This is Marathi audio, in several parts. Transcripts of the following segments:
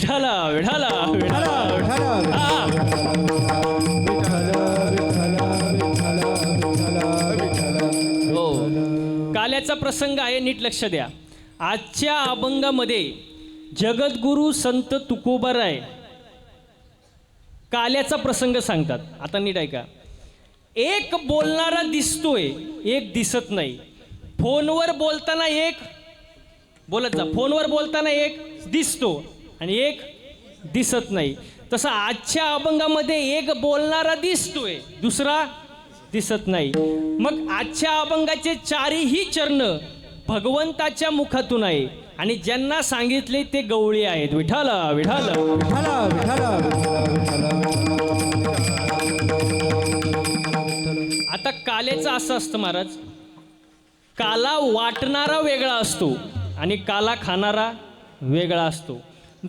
विठाला विठाला विठाला हा. हो, काल्याचा प्रसंग आहे, नीट लक्ष द्या. आजच्या अभंगामध्ये जगद्गुरु संत तुकोबाराय काल्याचा प्रसंग सांगतात. आता नीट ऐका. एक बोलणारा दिसतोय, एक दिसत नाही. फोनवर बोलताना एक बोलत जा, फोनवर बोलताना एक दिसतो आणि एक दिसत नाही. तसं आजच्या अभंगामध्ये एक बोलणारा दिसतोय, दुसरा दिसत नाही. मग आजच्या अभंगाचे चारही चरण भगवंताच्या मुखातून आहे आणि ज्यांना सांगितले ते गवळी आहेत. विठाला विठाला विठाला विठाला आता कालेचं असं असतं महाराज, काला वाटणारा वेगळा असतो आणि काला खाणारा वेगळा असतो.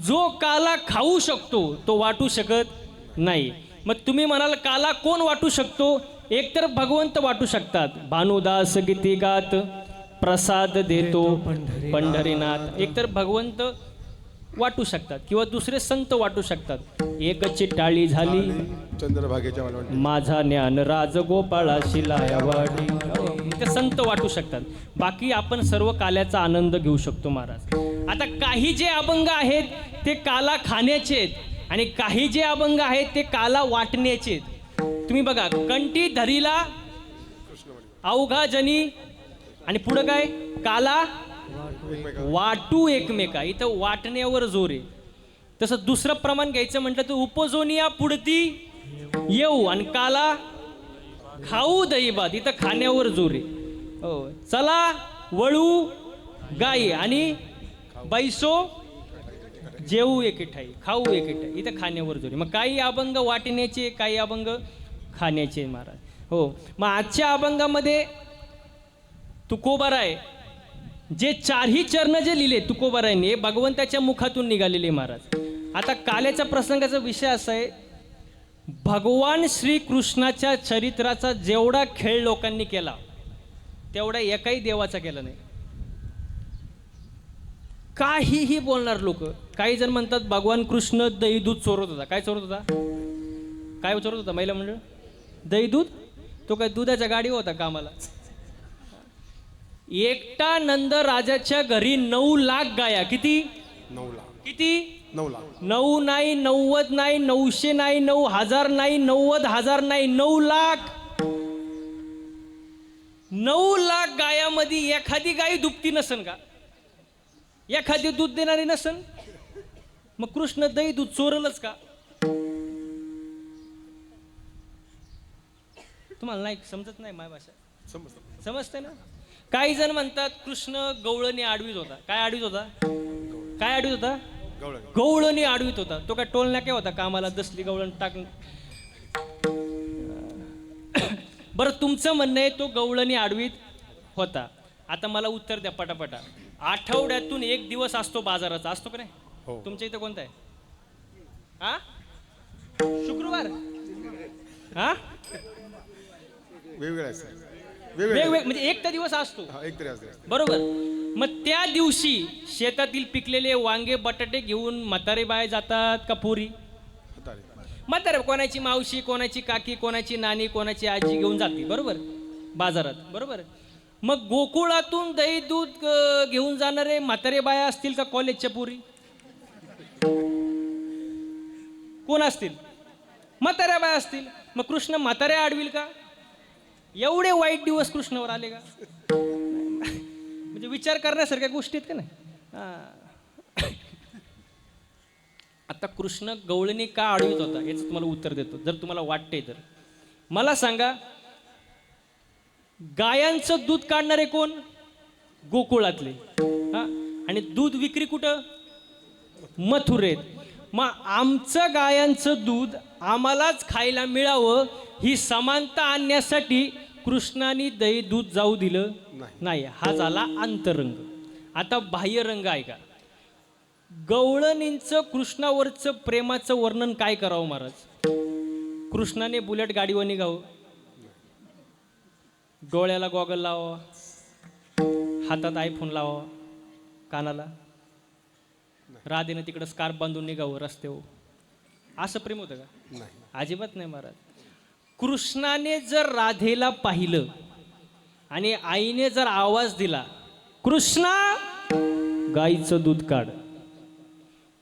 जो काला खाऊ शकतो तो वाटू शकत नाही. मग तुम्ही म्हणाल काला कोण वाटू शकतो? एकतर भगवंत वाटू शकतात, भानुदास गीती गात प्रसाद देतो पंढरीनाथ. एकतर भगवंत वाटू शकतात किंवा दुसरे संत वाटू शकतात. एकची टाळी झाली चंद्रभागेच्या मालवणी माझा ज्ञान राजगोपाळाशी लायावाडी. ते संत वाटू शकतात. बाकी आपण सर्व काल्याचा आनंद घेऊ शकतो महाराज. आता काही जे अभंग आहेत ते काला खाण्याचे आहेत आणि काही जे अभंग आहेत ते काला वाटण्याचे आहेत. तुम्ही बघा, कंठी धरीला अवघा जनी आणि पुढं काय, काला वाटू एकमेका. इथं वाटण्यावर जोर आहे. तसं दुसरं प्रमाण घ्यायचं म्हटलं तर उपजोनिया पुढती येऊ आणि काला खाऊ दहीभात. इथं खाण्यावर जोर आहे. हो, चला वळू गाई आणि बैसो जेऊ एके ठाई खाऊ एके ठाई. इथं खाण्यावर जोर आहे. मग काही अभंग वाटण्याचे, काही अभंग खाण्याचे महाराज. हो, मग आजच्या अभंगामध्ये तुकोबाराय जे चारही चरण जे लिहिले तुकोबारायने भगवंताच्या मुखातून निघालेले महाराज. आता काल्याच्या प्रसंगाचा विषय असा आहे, भगवान श्रीकृष्णाच्या चरित्राचा जेवढा खेळ लोकांनी केला तेवढा एकाही देवाचा केला नाही. काहीही बोलणार लोक. काही जण म्हणतात भगवान कृष्ण दही दूध चोरत होता. काय चोरत होता? काय चोरत होता? महिला मंडळ दही दूध. तो काय दुधाच्या गाडी होता कामाला? एकटा नंद राजाच्या घरी 9 लाख गाया. किती? 9 लाख. किती? 9 लाख. 9 नाही, 90 नाही, 900 नाही, 9000 नाही, 90,000 नाही, 9 लाख. 9 लाख गायामध्ये एखादी गाय दुभती नसन का? एखादी दूध देणारी नसन? मग कृष्ण दही दूध चोरलच का? तुम्हाला नाही समजत? नाही माझी भाषा समजते ना? काही जण म्हणतात कृष्ण गवळणी आडवीत होता. काय आडवीत होता? काय आडवीत होता? गवळणी आडवीत होता. तो काय टोल नाक्या होता कामाला? दसली गवळण टाक. बरं, तुमचं म्हणणं आहे तो गवळणी आडवीत होता. आता मला उत्तर द्या पटापटा. आठवड्यातून एक दिवस असतो बाजाराचा, असतो का नाही? हो. तुमच्या इथं कोणता आहे? हा, शुक्रवार. हा, वेगवेगळे असतात. वेगवेगळे म्हणजे एक तर दिवस असतो, एक तरी असते. बरोबर. मग त्या दिवशी शेतातील पिकलेले वांगे बटाटे घेऊन म्हातारे बाय जातात का पोरी? म्हातारे, कोणाची मावशी, कोणाची काकी, कोणाची नानी, कोणाची आजी घेऊन जाते, बरोबर, बाजारात, बरोबर. मग गोकुळातून दही दूध घेऊन जाणारे म्हातारे बाया असतील का कॉलेजच्या पोरी? कोण असतील? म्हाताऱ्या बाया असतील. मग कृष्ण म्हाताऱ्या आडविल का? एवढे वाईट दिवस कृष्णावर आले का? म्हणजे विचार करण्यासारख्या गोष्टी आहेत का नाही? आता कृष्ण गवळणी का आडवीत होता याचं तुम्हाला उत्तर देतो, जर तुम्हाला वाटते तर. मला सांगा, गायांचं दूध काढणारे कोण? गोकुळातले. हा, आणि दूध विक्री कुठं? मथुरेत. मग आमचं गायांचं दूध आम्हालाच खायला मिळावं ही समानता आणण्यासाठी कृष्णाने दही दूध जाऊ दिलं नाही. हा झाला अंतरंग. आता बाह्यरंग आहे का? गवळणींचं कृष्णावरचं प्रेमाचं वर्णन काय करावं महाराज? कृष्णाने बुलेट गाडीवर निघावं, डोळ्याला गॉगल लावावा, हातात आयफोन लावावा, कानाला राधेनं तिकडं स्कार्फ बांधून निघावं रस्त्यावर असं प्रेम होतं का? नाही. अजिबात नाही महाराज. कृष्णाने जर राधेला पाहिलं आणि आईने जर आवाज दिला, कृष्णा गाईचं दूध काढ,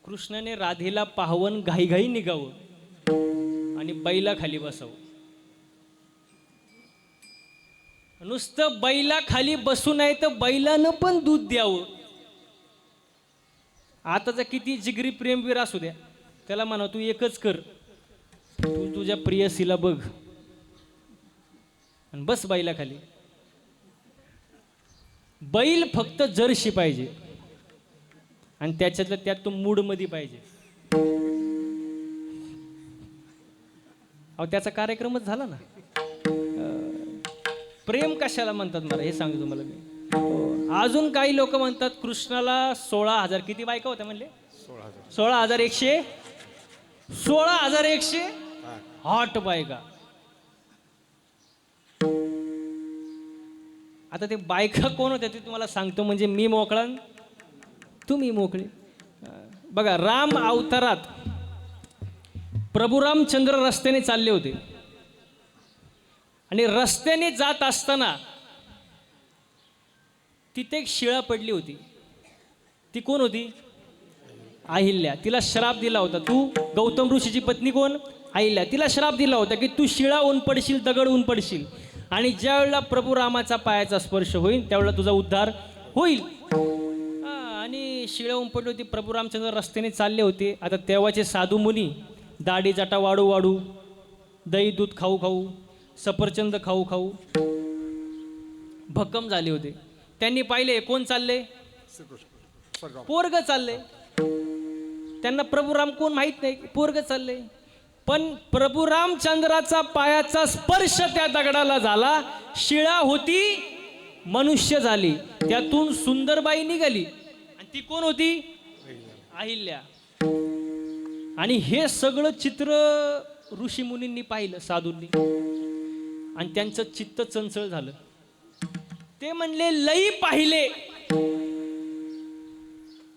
कृष्णाने राधेला पाहून घाईघाई निघावं आणि बैला खाली बसावं. नुसतं बैला खाली बसू नये तर बैलानं पण दूध द्यावं. आताचा किती जिगरी प्रेमवीर असू द्या, त्याला म्हणा तू एकच कर, तू तुझ्या प्रियसीला बघ आणि बस बैला खाली. बैल फक्त जर्शी पाहिजे आणि त्याच्यातलं त्यात तो मूडमध्ये पाहिजे. अहो त्याचा कार्यक्रमच झाला ना. प्रेम कशाला म्हणतात मला हे सांगतो तुम्हाला मी. अजून काही लोक म्हणतात कृष्णाला 16,000 किती बायका होत्या म्हणले? 16,100 16,100 हॉट बायका. आता ते बायका कोण होत्या ते तुम्हाला सांगतो, म्हणजे मी मोकळा तुम्ही मोकळे. बघा, राम अवतारात प्रभू रामचंद्र रस्त्याने चालले होते आणि रस्त्याने जात असताना तिथे एक शिळा पडली होती. ती कोण होती? अहिल्या. तिला श्राप दिला होता. तू गौतम ऋषीची पत्नी कोण? अहिल्या. तिला श्राप दिला होता की तू शिळा ऊन पडशील, दगड ऊन पडशील आणि ज्या वेळेला प्रभू रामाचा पायाचा स्पर्श होईल त्यावेळेला तुझा उद्धार होईल. आणि शिळा ऊन पडली होती. प्रभू रामचंद्र रस्त्याने चालले होते. आता तेव्हाचे साधू मुनी दाढी जाटा वाढू वाढू, दही दूध खाऊ खाऊ, सफरचंद खाऊ खाऊ भक्कम झाले होते. त्यांनी पाहिले कोण चालले? पोरग चालले. त्यांना प्रभू राम कोण माहित नाही, पोरग चालले. पण प्रभू रामचंद्राचा पायाचा स्पर्श त्या दगडाला झाला. शिळा होती मनुष्य झाली. त्यातून सुंदरबाई निघाली आणि ती कोण होती? अहिल्या. आणि हे सगळं चित्र ऋषी मुनींनी पाहिलं, साधूंनी, आणि त्यांचं चित्त चंचल झालं. ते म्हणले लई पाहिले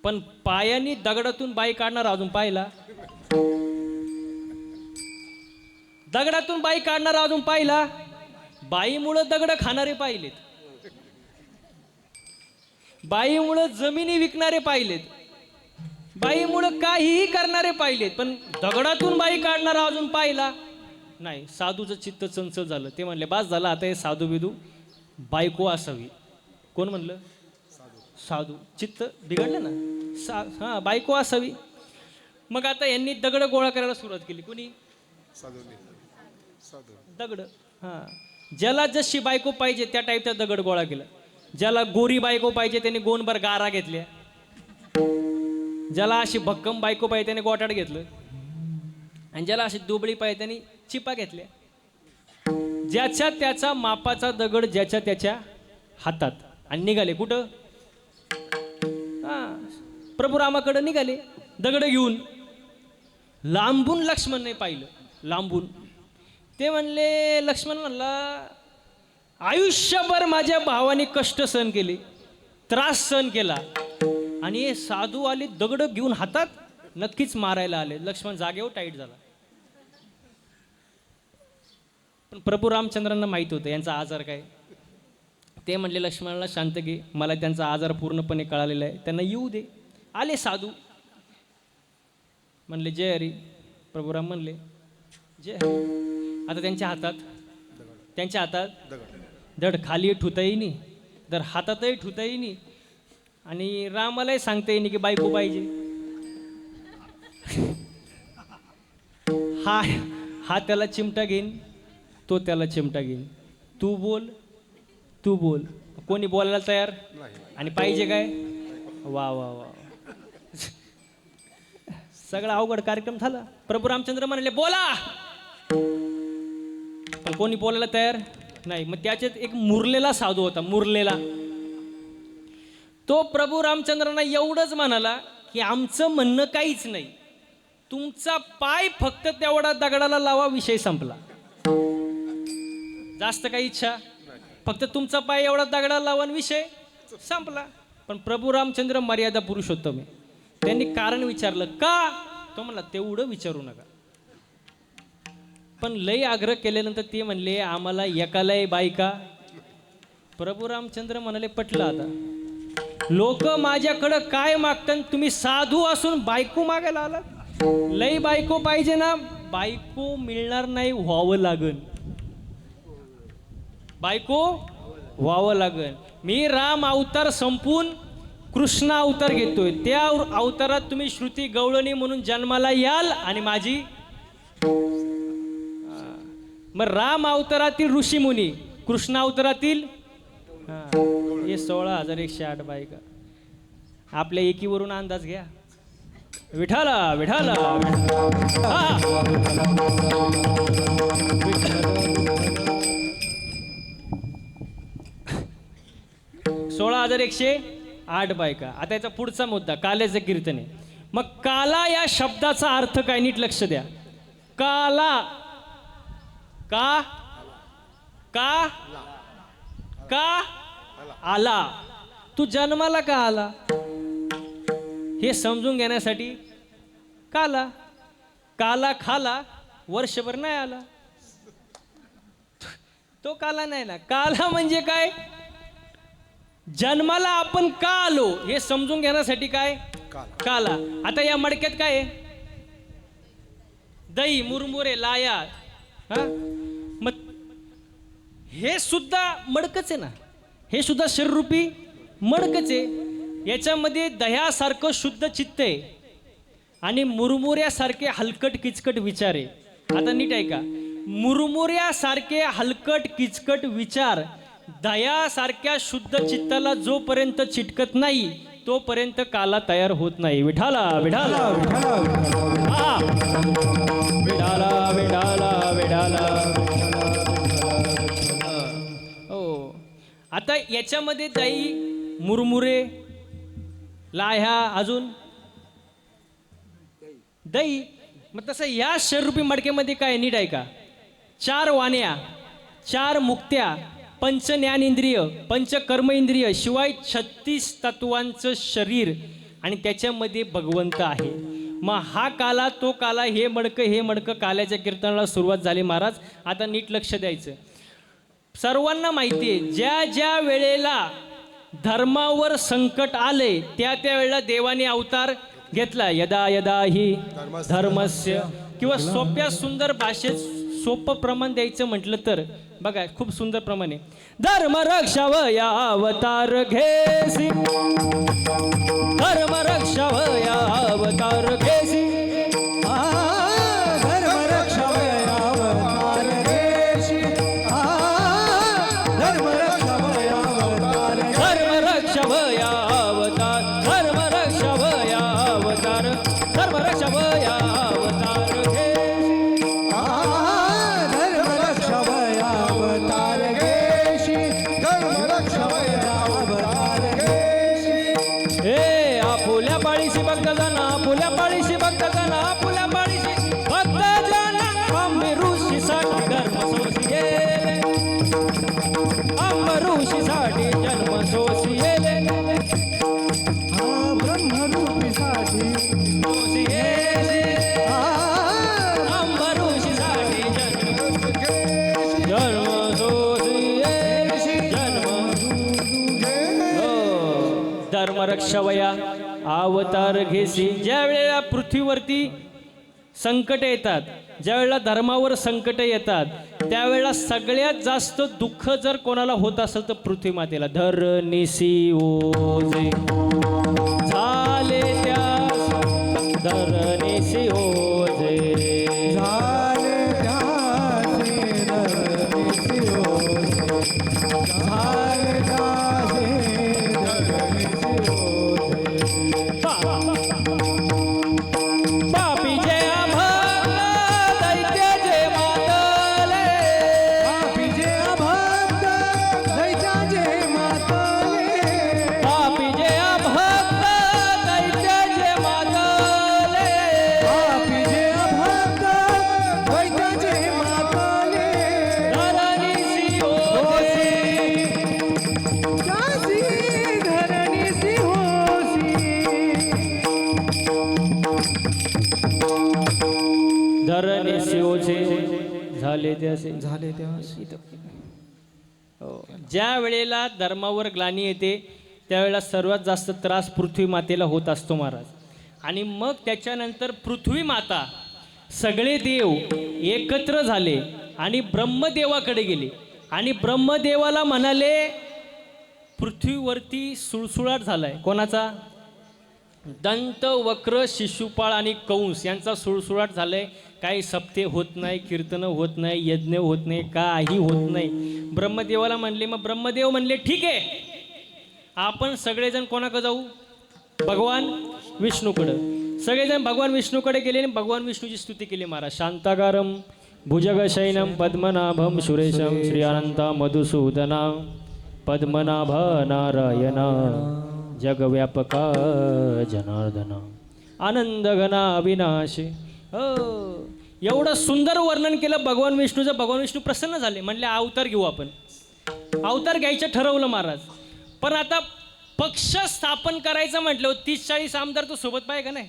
पण पायानी दगडातून बाई काढणार अजून पाहिला? दगडातून बाई काढणार अजून पाहिला? बाईमुळं दगड खाणारे पाहिलेत, बाईमुळं जमिनी विकणारे पाहिलेत, बाईमुळं काहीही करणारे पाहिलेत, पण दगडातून बाई काढणारा अजून पाहिला नाही. साधूचं चित्त चंचल झालं. ते म्हणले बास झालं, आता हे साधू बिधू बायको असावी. कोण म्हणलं? साधू. चित्त बिघडलं ना. हां, बायको असावी. मग आता यांनी दगड गोळा करायला सुरुवात केली. कोणी? दगड. हां, ज्याला जशी बायको पाहिजे त्या टाईपचा दगड गोळा केला. ज्याला गोरी बायको पाहिजे त्याने गोणभर गारा घेतल्या, ज्याला अशी भक्कम बायको पाहिजे त्याने गोटाड घेतलं, आणि ज्याला अशी दुबळी पाहिजे त्याने चिपा घेतल्या. ज्याच्या त्याचा मापाचा दगड ज्याच्या त्याच्या हातात. आणि निघाले कुठं? प्रभू रामाकडे निघाले दगड घेऊन. लांबून लक्ष्मणने पाहिलं, लांबून. ते म्हणले, लक्ष्मण म्हणला आयुष्यभर माझ्या भावाने कष्ट सहन केले, त्रास सहन केला, आणि हे साधू आले दगड घेऊन हातात, नक्कीच मारायला आले. लक्ष्मण जागेवर टाईट झाला. पण प्रभू रामचंद्रांना माहित होतं यांचा आजार काय. ते म्हणले लक्ष्मणाला शांत घे, मला त्यांचा आजार पूर्णपणे कळालेला आहे, त्यांना येऊ दे. आले साधू. म्हणले जय हरी. प्रभुराम म्हणले जय हरी. आता त्यांच्या हातात धड खाली ठुता येईनी, धड हातातही ठुता येईनी, आणि रामालाही सांगता येईनी की बायको पाहिजे. हा त्याला चिमटा घेईन, तो त्याला चिमटा घेईन. तू बोल. कोणी बोलायला तयार? आणि पाहिजे काय? वा वा वा. सगळा अवघड कार्यक्रम झाला. प्रभू रामचंद्र म्हणले बोला, पण कोणी बोलायला तयार नाही. मग त्याच्यात एक मुरलेला साधू होता, मुरलेला. तो प्रभू रामचंद्रांना एवढंच म्हणाला की आमचं म्हणणं काहीच नाही, तुमचा पाय फक्त तेवढा दगडाला लावा, विषय संपला. जास्त काही इच्छा, फक्त तुमचा पाय एवढा दगडाला लावा, विषय संपला. पण प्रभू रामचंद्र मर्यादा पुरुषोत्तम आहे. त्यांनी कारण विचारलं का, तो म्हणला तेवढं विचारू नका. पण लय आग्रह केल्यानंतर ते म्हणले आम्हाला एकालाही बायका. प्रभू रामचंद्र म्हणाले पटलं आता. लोक माझ्याकडं काय मागतात, तुम्ही साधू असून बायको मागायला आलात. लय बायको पाहिजे ना, बायको मिळणार नाही, व्हावं लागन. बायको व्हावं लागन. मी राम अवतार संपून कृष्ण अवतार घेतोय. त्या अवतारात तुम्ही श्रुती गवळणी म्हणून जन्माला याल आणि माझी. मग राम अवतारातील ऋषीमुनी, कृष्ण अवतारातील हे 16,108 बायका. आपल्या एकीवरून अंदाज घ्या. विठाला विठाला 16,108 बायका. आता याचा पुढचा मुद्दा काल्याचं कीर्तन आहे. मग काला या शब्दाचा अर्थ काय, नीट लक्ष द्या. काला का का का आला, तू जन्माला का आला हे समजून घेण्यासाठी काला. काला खाला वर्षभर नाही आला, तो काला नाही ना. काला म्हणजे काय, जन्माला आपण का आलो हे समजून घेण्यासाठी काय काला. आता या मडक्यात काय आहे, दही मुरमुरे लाया. मग हे सुद्धा मडकच आहे ना, हे सुद्धा शरीररूपी मडकच आहे. याच्यामध्ये दह्यासारखं शुद्ध चित्त आहे आणि मुरमुऱ्यासारखे हलकट किचकट विचार आहे. आता नीट ऐका, मुरमुऱ्यासारखे हलकट किचकट विचार दह्यासारख्या शुद्ध चित्ताला जोपर्यंत चिटकत नाही तोपर्यंत काला तयार होत नाही. विठाला विठाला विठाला विठाला विठाला. हो, आता याच्यामध्ये दही मुरमुरे लाह्या अजून दही. मग तसं या शरीरूपी मडक्यामध्ये काय, नीट आहे का, 4 वाण्या, 4 मुक्त्या, पंच ज्ञानेंद्रिय, पंच कर्म इंद्रिय, शिवाय 36 तत्वांचं शरीर आणि त्याच्यामध्ये भगवंत आहे. मग हा काला तो काला, हे मडकं काल्याच्या कीर्तनाला सुरुवात झाली महाराज. आता नीट लक्ष द्यायचं. सर्वांना माहिती आहे, ज्या ज्या वेळेला धर्मावर संकट आले त्या वेळेला देवाने अवतार घेतला. यदा यदा ही धर्मस्य, किंवा सोप्या सुंदर भाषेत सोपं प्रमाण द्यायचं म्हटलं तर बघा खूप सुंदर प्रमाण आहे. धर्म रक्षावया अवतार घेसी, धर्म रक्षावया अवतार घेसी, धर्म रक्षावया अवतार घेसी, धर्म रक्षावया अवतार, धर्म रक्षावया अवतार, धर्म रक्षावया अवतार, धर्म रक्षावया अवतार घेसी, धर्म रक्षावया अवतार घेसी, धर्म रक्षावया अवतार घेसी. हे आपुल्या पाळीशी भक्त जण, आपुल्या पाळीशी भक्त जण, आपुल्या पाळीशी भक्त जण, आंबे ऋषीसाठी कर्म सोसी येले, आंबे ऋषीसाठी जन्म सोसी येले, ब्रह्मरूपीसाठी सोसी येले, आंबे ऋषीसाठी जन्म सोसी येले, धर्म रक्षावया अवतार घेसी. ज्या वेळेला पृथ्वीवरती संकट येतात, ज्या वेळेला धर्मावर संकट येतात, त्यावेळेला सगळ्यात जास्त दुःख जर कोणाला होत असेल तर पृथ्वी मातेला. धरणीसी ओझे झाले त्यास, धरणीसी ओझे झाले त्याचे धरणीचे ओझे, झाले त्याचे धरणीचे ओझे. पापी जय अभंग दैत्य जय मातले, पापी जे अभक्त दैत्याचे मातले, पापी जय अभंग दैत्य जय मातले, पापी जे अभक्त धरणीसी ओझे झाले ते असे. झाले तेव्हा हो. ज्या वेळेला धर्मावर ग्लानी येते त्यावेळेला सर्वात जास्त त्रास पृथ्वी मातेला होत असतो महाराज. आणि मग त्याच्यानंतर पृथ्वी माता सगळे देव एकत्र झाले आणि ब्रह्मदेवाकडे गेले आणि ब्रह्मदेवाला म्हणाले पृथ्वीवरती सुळसुळाट झालाय. कोणाचा? दंत, वक्र, शिशुपाळ आणि कंस यांचा सुळसुळाट झालाय. काही सप्ते होत नाही, कीर्तनं होत नाही, यज्ञ होत नाही, काही होत नाही. ब्रह्मदेवाला म्हणले. मग ब्रह्मदेव म्हणले ठीक आहे, आपण सगळेजण कोणाकडे जाऊ? भगवान विष्णूकडं. सगळेजण भगवान विष्णूकडे गेले आणि भगवान विष्णूची स्तुती केली महाराज. शांताकारम भुजगशयनम पद्मनाभम सुरेशम श्री अनंत मधुसूदना पद्मनाभ नारायण जगव्यापका जनार्दन आनंदघना अविनाशी. हो, एवढं सुंदर वर्णन केलं भगवान विष्णूचं. भगवान विष्णू प्रसन्न झाले, म्हणले अवतार घेऊ आपण. अवतार घ्यायचं ठरवलं महाराज. पण आता पक्ष स्थापन करायचं म्हटलं 30-40 आमदार तो सोबत पाहिजे का नाही?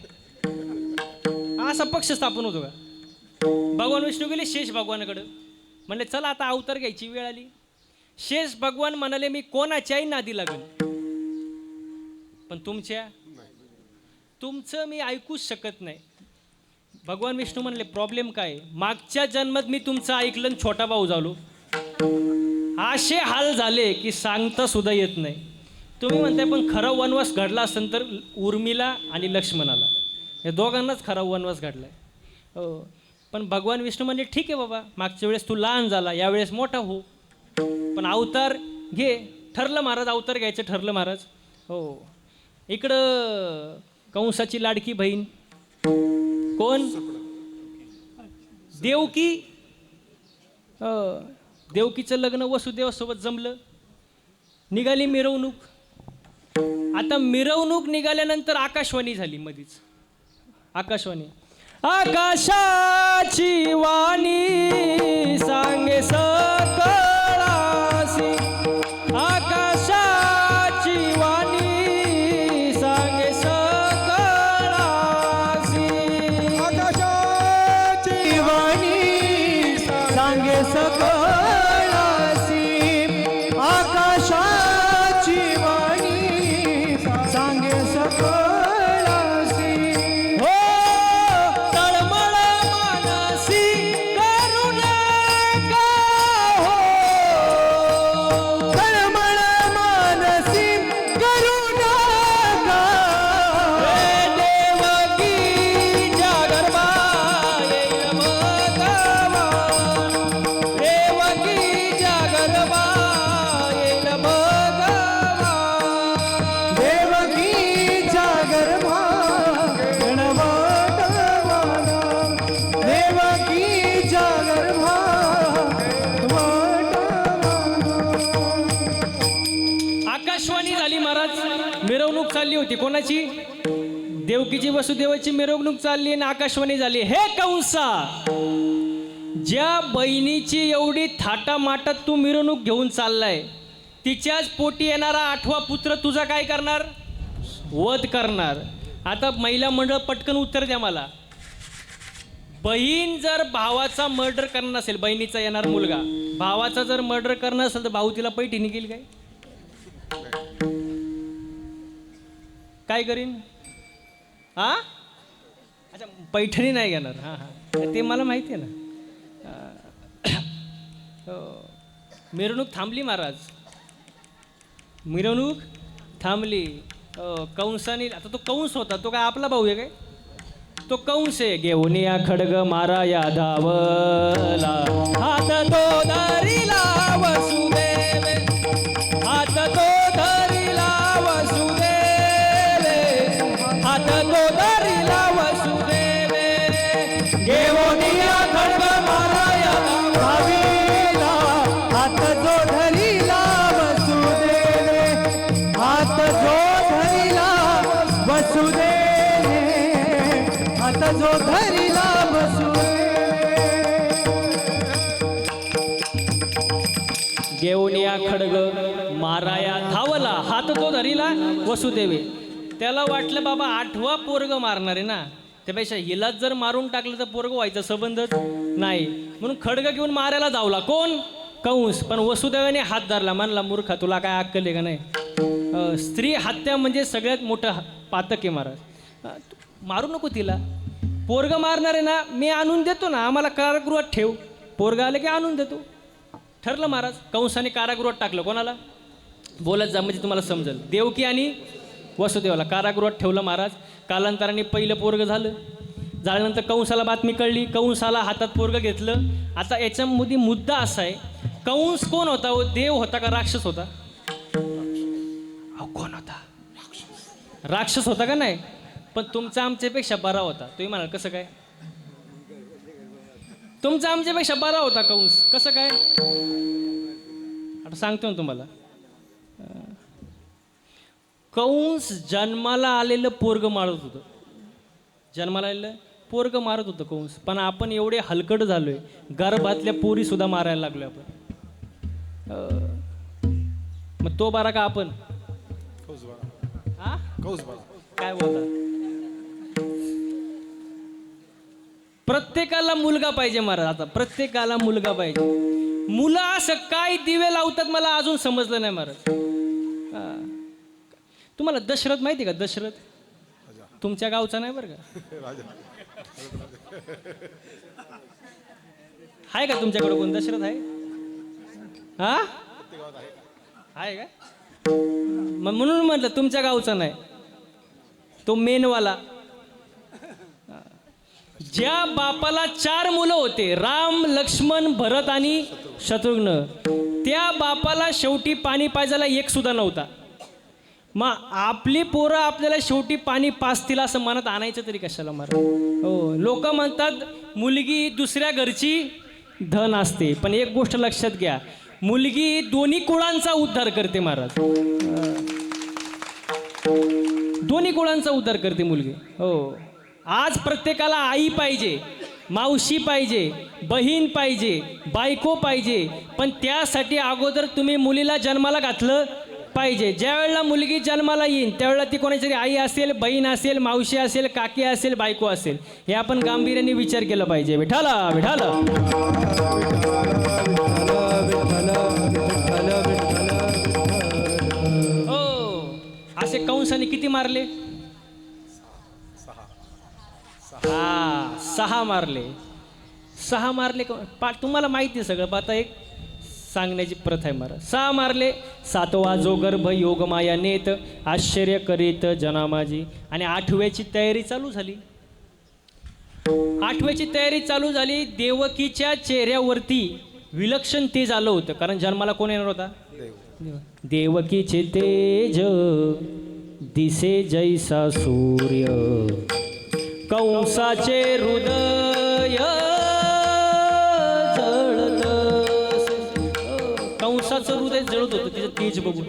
असा पक्ष स्थापन होतो का? भगवान विष्णू गेले शेष भगवानाकडं, म्हणले चला आता अवतार घ्यायची वेळ आली. शेष भगवान म्हणाले मी कोणाच्याही नादी लागेल, पण तुमचं मी ऐकूच शकत नाही. भगवान विष्णू म्हणले प्रॉब्लेम काय? मागच्या जन्मात मी तुमचं ऐकलं आणि छोटा भाऊ झालो. असे हाल झाले की सांगता सुद्धा येत नाही. तुम्ही म्हणताय पण खरा वनवास घडला असेल तर उर्मिला आणि लक्ष्मणाला, या दोघांनाच खरा वनवास घडलाय. हो, पण भगवान विष्णू म्हणले ठीक आहे बाबा, मागच्या वेळेस तू लहान झाला, यावेळेस मोठा हो, पण अवतार घे. ठरलं महाराज, अवतार घ्यायचं ठरलं महाराज. हो, इकडं कंसाची लाडकी बहीण कोण? देवकी. देवकीचं लग्न वसुदेवासोबत जमलं. निघाली मिरवणूक. आता मिरवणूक निघाल्यानंतर आकाशवाणी झाली मधीच. आकाशवाणी. आकाशाची वाणी सांगे सकळासी. आकाशाची वाणी सांगे सकळासी. आकाशाची वाणी सांगे सकळासी. आकाशाची वाणी सांगे सकळासी. हो, तळमळ मानसी करू नका. हो, तळमळ मानसी करू नका. हे देवकी जागरबा येईल भगवान. देवकी जागरबा येईल भगवान. देवकीच्या गर्भात गणवटवाना. देवकीच्या गर्भात वटवाना. आकाशवाणी झाली महाराज. मिरवणूक चालली होती. कोणाची? देवकीची वसुदेवाची मिरवणूक चालली आणि आकाशवाणी झाली. हे कंसा, ज्या बहिणीची एवढी थाटामाटात तू मिरवणूक घेऊन चाललाय, तिच्याच पोटी येणारा 8वा पुत्र तुझा काय करणार? वध करणार. आता महिला मंडळ पटकन उत्तर द्या मला. बहीण जर भावाचा मर्डर करणार नसेल, बहिणीचा येणार मुलगा भावाचा जर मर्डर करणार असेल तर भाऊ तिला पैठणी केली काय करीन? हा, अच्छा, पैठणी नाही घेणार. हां हां, ते मला माहिती आहे ना. हो. मिरवणूक थांबली महाराज. मिरवणूक थांबली. कंसाने, आता तो कंस होता, तो काय आपला भाऊ आहे काय? तो कंस आहे. घेऊन या खडग मारा या धावला, हात तो धरिला वसुदेवे. हात तो धरिला वसुदेवे. हात तो धरिला वसुदेवे. घेऊन या खडग मारा या भावीला हात जो धरिला वसुदेवे. हात जो धरिला वसुदेवे. हात जो धरिला वसुदेवे. घेऊन या खडग माराया धावला, हात तो धरिला वसुदेवे. त्याला वाटलं बाबा 8वा पोरग मारणार आहे ना, त्यापेक्षा हिलाच जर मारून टाकलं तर पोरग व्हायचा संबंधच नाही. म्हणून खडग घेऊन मारायला धावला कोण? कंस. पण वसुदेवाने हात धरला, म्हणला मूर्खा तुला काय अक्कल आहे का नाही? स्त्री हत्या म्हणजे सगळ्यात मोठं पातक आहे महाराज. मारू नको तिला. पोरग मारणार आहे ना, मी आणून देतो ना, आम्हाला कारागृहात ठेव, पोरग आलं की आणून देतो. ठरलं महाराज. कंसाने कारागृहात टाकलं. कोणाला? बोलत जा म्हणजे तुम्हाला समजेल. देवकी आणि वसुदेवाला कारागृहात ठेवलं महाराज. कालांतराने पहिलं पोरग झाल्यानंतर कंसाला बातमी कळली. कंसाला हातात पोरग घेतलं. आता याच्यामध्ये मुद्दा असा आहे, कंस कोण होता? देव होता का राक्षस होता? कोण होता? राक्षस होता का नाही? पण तुमचा आमच्यापेक्षा बरा होता. तुम्ही म्हणाल कसं काय? तुमचा आमच्यापेक्षा बरा होता कंस. कसं काय? आता सांगतो ना तुम्हाला. कंस जन्माला आलेलं पोरग मारत होतं. जन्माला आलेलं पोरग मारत होतं कंस. पण आपण एवढे हलकट झालोय, गर्भातल्या पोरी सुद्धा मारायला लागलोय आपण. मग तो बारा का आपण? कौस बारा. हा? कौस बारा. काय बोलता? प्रत्येकाला मुलगा पाहिजे महाराज. आता प्रत्येकाला मुलगा पाहिजे. मुलं असं काय दिवे लावतात मला अजून समजलं नाही महाराज. तुम्हाला दशरथ माहिती का? दशरथ तुमच्या गावचा नाही बरं का? आहे का तुमच्याकडे कोण दशरथ आहे? हा आहे का? मग म्हणून म्हटलं तुमच्या गावचा नाही, तो मेनवाला. ज्या बापाला 4 मुलं होते, राम, लक्ष्मण, भरत आणि शत्रुघ्न, त्या बापाला शेवटी पाणी पाजायला एक सुद्धा नव्हता. मग आपली पोरं आपल्याला शेवटी पाणी पाजतील असं मनात आणायचं तरी कशाला महाराज? हो, लोक म्हणतात मुलगी दुसऱ्या घरची धन असते. पण एक गोष्ट लक्षात घ्या, मुलगी दोन्ही कुळांचा उद्धार करते महाराज. दोन्ही कुळांचा उद्धार करते मुलगी. हो, आज प्रत्येकाला आई पाहिजे, मावशी पाहिजे, बहीण पाहिजे, बायको पाहिजे. पण त्यासाठी अगोदर तुम्ही मुलीला जन्माला घातलं पाहिजे. ज्या वेळेला मुलगी जन्माला येईल त्यावेळेला ती कोणाची तरी आई असेल, बहीण असेल, मावशी असेल, काकी असेल, बायको असेल. हे आपण गांभीर्याने विचार केला पाहिजे. विठाला विठाला. हो, असे कंसाने किती मारले? 6 मारले. 6 मारले. तुम्हाला माहिती आहे सगळं. आता एक सांगण्याची प्रथा आहे महाराज. 6 मारले. 7वा जो गर्भ योगमाया नेत, आश्चर्य करीत जना माझी. आणि 8व्याची तयारी चालू झाली. 8व्याची तयारी चालू झाली. देवकीच्या चेहऱ्यावरती विलक्षण तेज आलं होतं. कारण जन्माला कोण येणार होता? देवकीचे तेज दिसे जैसा सूर्य, कंसाचे हृदय जळत. कंसाचं हृदय जळत होतं तिचं तेज बघून.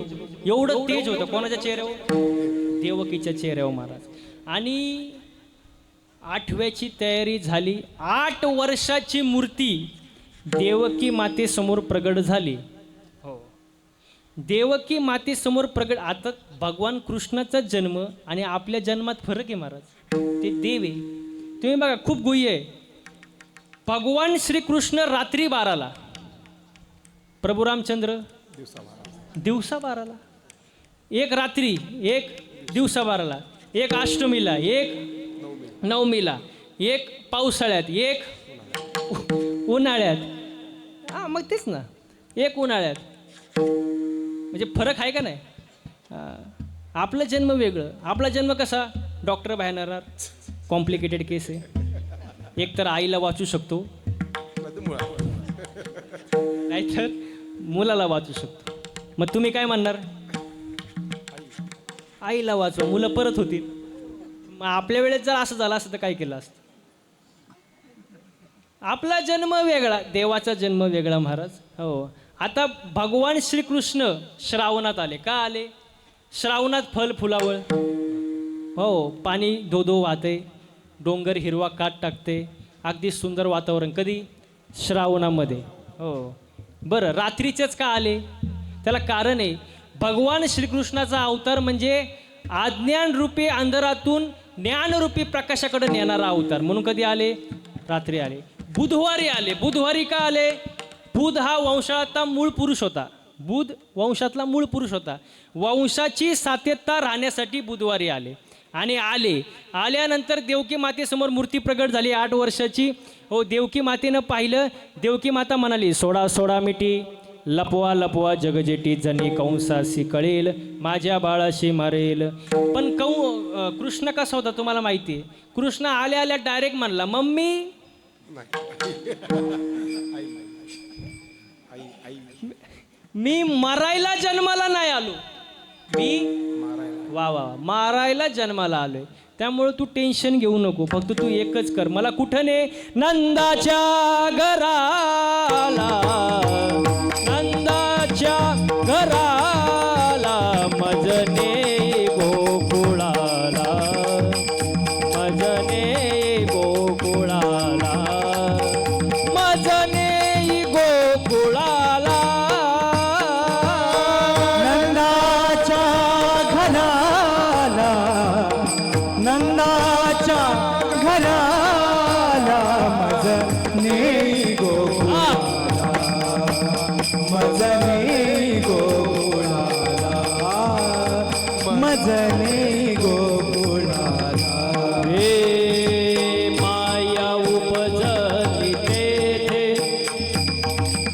एवढं तेज होतं कोणाच्या चेहऱ्यावर? देवकीच्या चेहऱ्यावर महाराज. आणि 8व्याची तयारी झाली. 8 वर्षाची मूर्ती देवकी मातेसमोर प्रगट झाली. हो, देवकी मातेसमोर प्रगट. आता भगवान कृष्णाचा जन्म आणि आपल्या जन्मात फरक आहे महाराज. ते देव आहे. तुम्ही बघा, खूप गुह्य आहे. भगवान श्रीकृष्ण रात्री 12ला, प्रभू रामचंद्र दिवसा 12ला. एक रात्री, एक दिवसा 12ला, एक अष्टमीला, एक नवमीला, एक पावसाळ्यात, एक उन्हाळ्यात. हां, मग तेच ना, एक उन्हाळ्यात. म्हणजे फरक आहे का नाही? आपला जन्म वेगळं. आपला जन्म कसा? डॉक्टर बाहेर, कॉम्प्लिकेटेड केस आहे. एक तर आईला वाचू शकतो, नाहीतर मुलाला वाचू शकतो. मग तुम्ही काय म्हणणार? आईला वाचवा, मुलं परत होतील. मग आपल्या वेळेत जर असं झालं असतं तर काय केलं असतं? आपला जन्म वेगळा, देवाचा जन्म वेगळा महाराज. हो, आता भगवान श्रीकृष्ण श्रावणात आले. का आले? श्रावणात फल फुलावळ, हो, पाणी धो वाहते, डोंगर हिरवा काट टाकते, अगदी सुंदर वातावरण. कधी? श्रावणामध्ये. हो, बरं, रात्रीचेच का आले? त्याला कारण आहे. भगवान श्रीकृष्णाचा अवतार म्हणजे अज्ञान रूपी अंधारातून ज्ञानरूपी प्रकाशाकडे नेणारा अवतार. म्हणून कधी आले? रात्री आले. बुधवारी आले. बुधवारी का आले? बुध हा वंशाचा मूळ पुरुष होता. बुध वंशातला मूळ पुरुष होता. वंशाची सातत्यता राहण्यासाठी बुधवारी आले. आणि आल्यानंतर देवकी मातेसमोर मूर्ती प्रगट झाली 8 वर्षाची. हो, देवकी मातेनं पाहिलं. देवकी माता म्हणाली, सोडा सोडा मिठी, लपवा लपवा जगजेटी, जणी कंसाशी कळेल, माझ्या बाळाशी मारेल. पण कृष्ण कसा होता तुम्हाला माहिती आहे. कृष्ण आल्या आल्या डायरेक्ट म्हणला, मम्मी. मी मरायला जन्माला नाही आलो. वा वा, मारायला जन्माला आलोय. त्यामुळे तू टेन्शन घेऊ नको. फक्त तू एकच कर, मला कुठं ने? नंदाच्या घराला, नंदाच्या घराला, मजने गोकुळाला, मजने गोकुळाला, मजने गोकुळाला. नंदाच्या घराला, नंदाच्या घराला, मजने गोकुळाला, मजने गोकुळाला, मजने गोकुळाला. हे माया उपजली तेथे,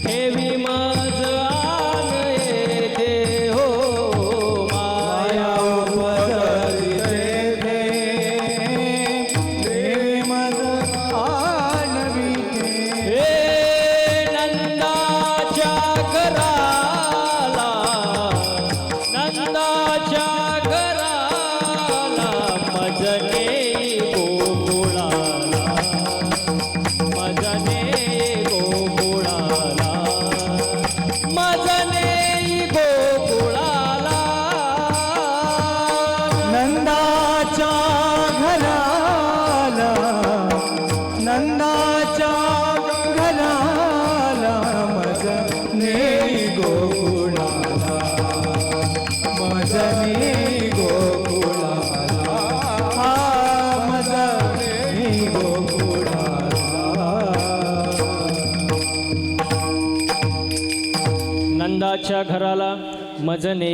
ठेवी मज आन येथे. हो, माया उपजली तेथे, देवी मज आणविते. हे नंदाच्या घराला, नंदाच्या घराला, मजने गोकुळाला, मजने गोकुळाला, मजने गोकुळाला. नंदाच्या घराला, नंदाच्या घराला, मजने गोकुळाला, मजने गोकुळाला, हा मजने गोकुळाला. नंदाच्या घराला, मजने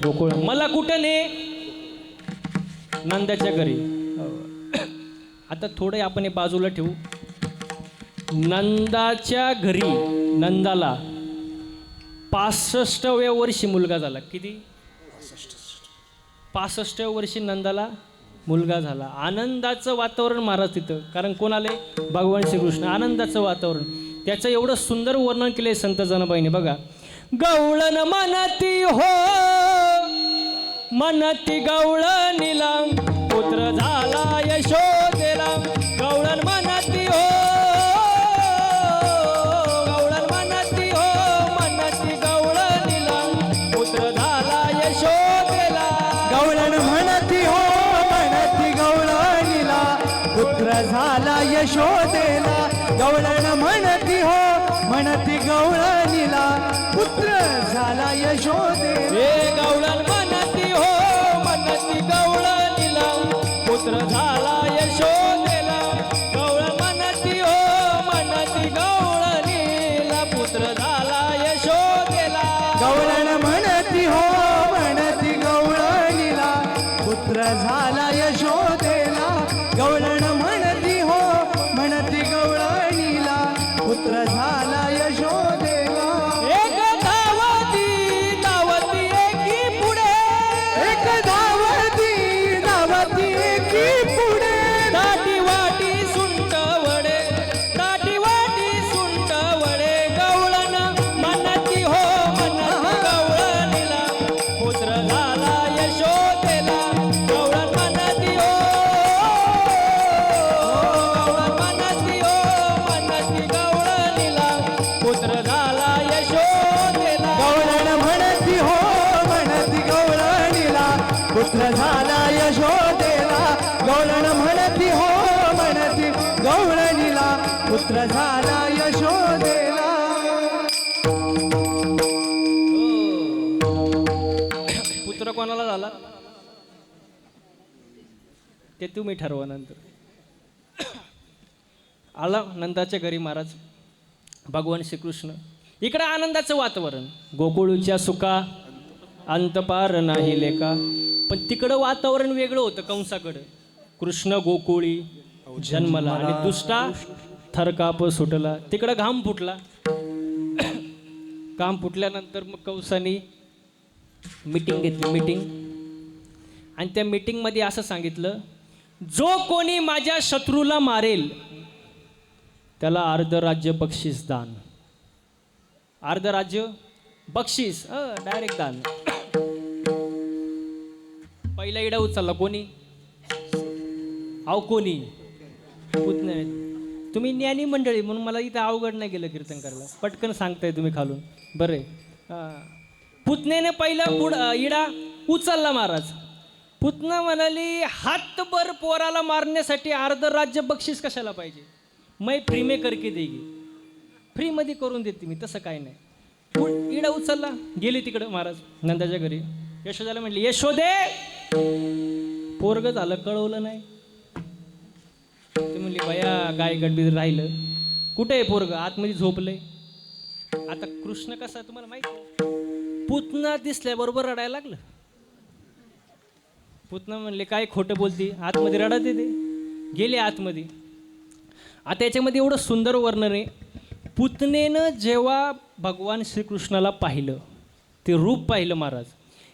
गोकुळ. मला कुठं ने? नंदाच्या घरी. आता थोडं आपण हे बाजूला ठेवू. नंदाच्या घरी नंदाला 65व्या वर्षी मुलगा झाला. किती? 65व्या वर्षी नंदाला मुलगा झाला. आनंदाचं वातावरण महाराज तिथं. कारण कोण आले? भगवान श्रीकृष्ण. आनंदाचं वातावरण. त्याचं एवढं सुंदर वर्णन केलंय संत जनाबाईने. बघा, गवळण म्हणती हो, म्हणती गवळणीला, पुत्र झाला यशोदेला. गवळण म्हणती हो, गवळण म्हणती हो, म्हणती गवळणीला, पुत्र झाला यशोदेला. गवळण म्हणती हो, म्हणती गवळणीला, पुत्र झाला यशोदेला. गवळण म्हणती हो, म्हणती गवळणीला, पुत्र झाला यशोदेला. हे गवळण म्हणती हो, म्हणती गवळणीला, पुत्र झाला यशोदेला. गवळण म्हणती हो, म्हणती गवळणीला, पुत्र झाला यशोदेला. गवळण म्हणती हो, म्हणती गवळणीला, पुत्र झाला यशोदेला. गवळण म्हणती हो, म्हणती गवळणीला, पुत्र झाला यशोदेला. एक धावती धावती एकी पुढे, एक धावती धावती एकी पुढे, दाटी वाटी सुंट वडे, दाटी वाटी सुंट वडे. गवळण म्हणती हो, म्हणती गवळणीला, पुत्र झाला यशोदेला. गवळण म्हणती हो, गवळण म्हणती हो, म्हणती गवळणीला, पुत्र झाला यशोदेला. गवळण म्हणती हो, म्हणती गवळणीला, पुत्र झाला यशोदेला. गवळण म्हणती हो, म्हणती गवळणीला, पुत्र झाला यशोदेला. पुत्र कोणाला झाला? ते तुम्ही ठरवा नंतर. आला नंदाच्या घरी महाराज भगवान श्रीकृष्ण. इकडं आनंदाचं वातावरण, गोकुळच्या सुखा अंत पार नाही लेका. पण तिकडं वातावरण वेगळं होतं कंसाकडं. कृष्ण गोकुळी जन्मला आणि दुष्टा थरकाप सुटला. तिकडं घाम फुटला. घाम फुटल्यानंतर मग कंसाने मीटिंग घेतली, मीटिंग. आणि त्या मीटिंगमध्ये असं सांगितलं, जो कोणी माझ्या शत्रूला मारेल त्याला अर्ध राज्य बक्षीस दान. अर्ध राज्य बक्षीस, डायरेक्ट दान. पहिला इडा उचलला कोणी? कोणी? पुतणे. तुम्ही ज्ञानी मंडळी म्हणून मला इथं अवघड नाही गेलं कीर्तन करायला, पटकन सांगताय तुम्ही खालून. बरे, पुतण्याने पहिला इडा उचलला महाराज. पुतना म्हणाली, हातभर पोराला मारण्यासाठी अर्ध राज्य बक्षीस कशाला पाहिजे? मै फ्री में करके देगी, फ्रीमध्ये करून देते मी, तसं काय नाही. इडा उचलला, गेली तिकडं महाराज नंदाच्या घरी. यशोदाला म्हटली, यशोदे पोरग झालं, कळवलं नाही. ते म्हणली, बया गाय गडबीड राहिलं. कुठे आहे पोरग? आतमध्ये झोपलंय. आता कृष्ण कसा तुम्हाला माहिती, पुतना दिसल्याबरोबर रडायला लागलं. पुतना म्हणले, काय खोटं बोलती, आतमध्ये रडत येते. गेले आतमध्ये. आता याच्यामध्ये एवढं सुंदर वर्णन आहे. पुतनेनं जेव्हा भगवान श्रीकृष्णाला पाहिलं, ते रूप पाहिलं महाराज,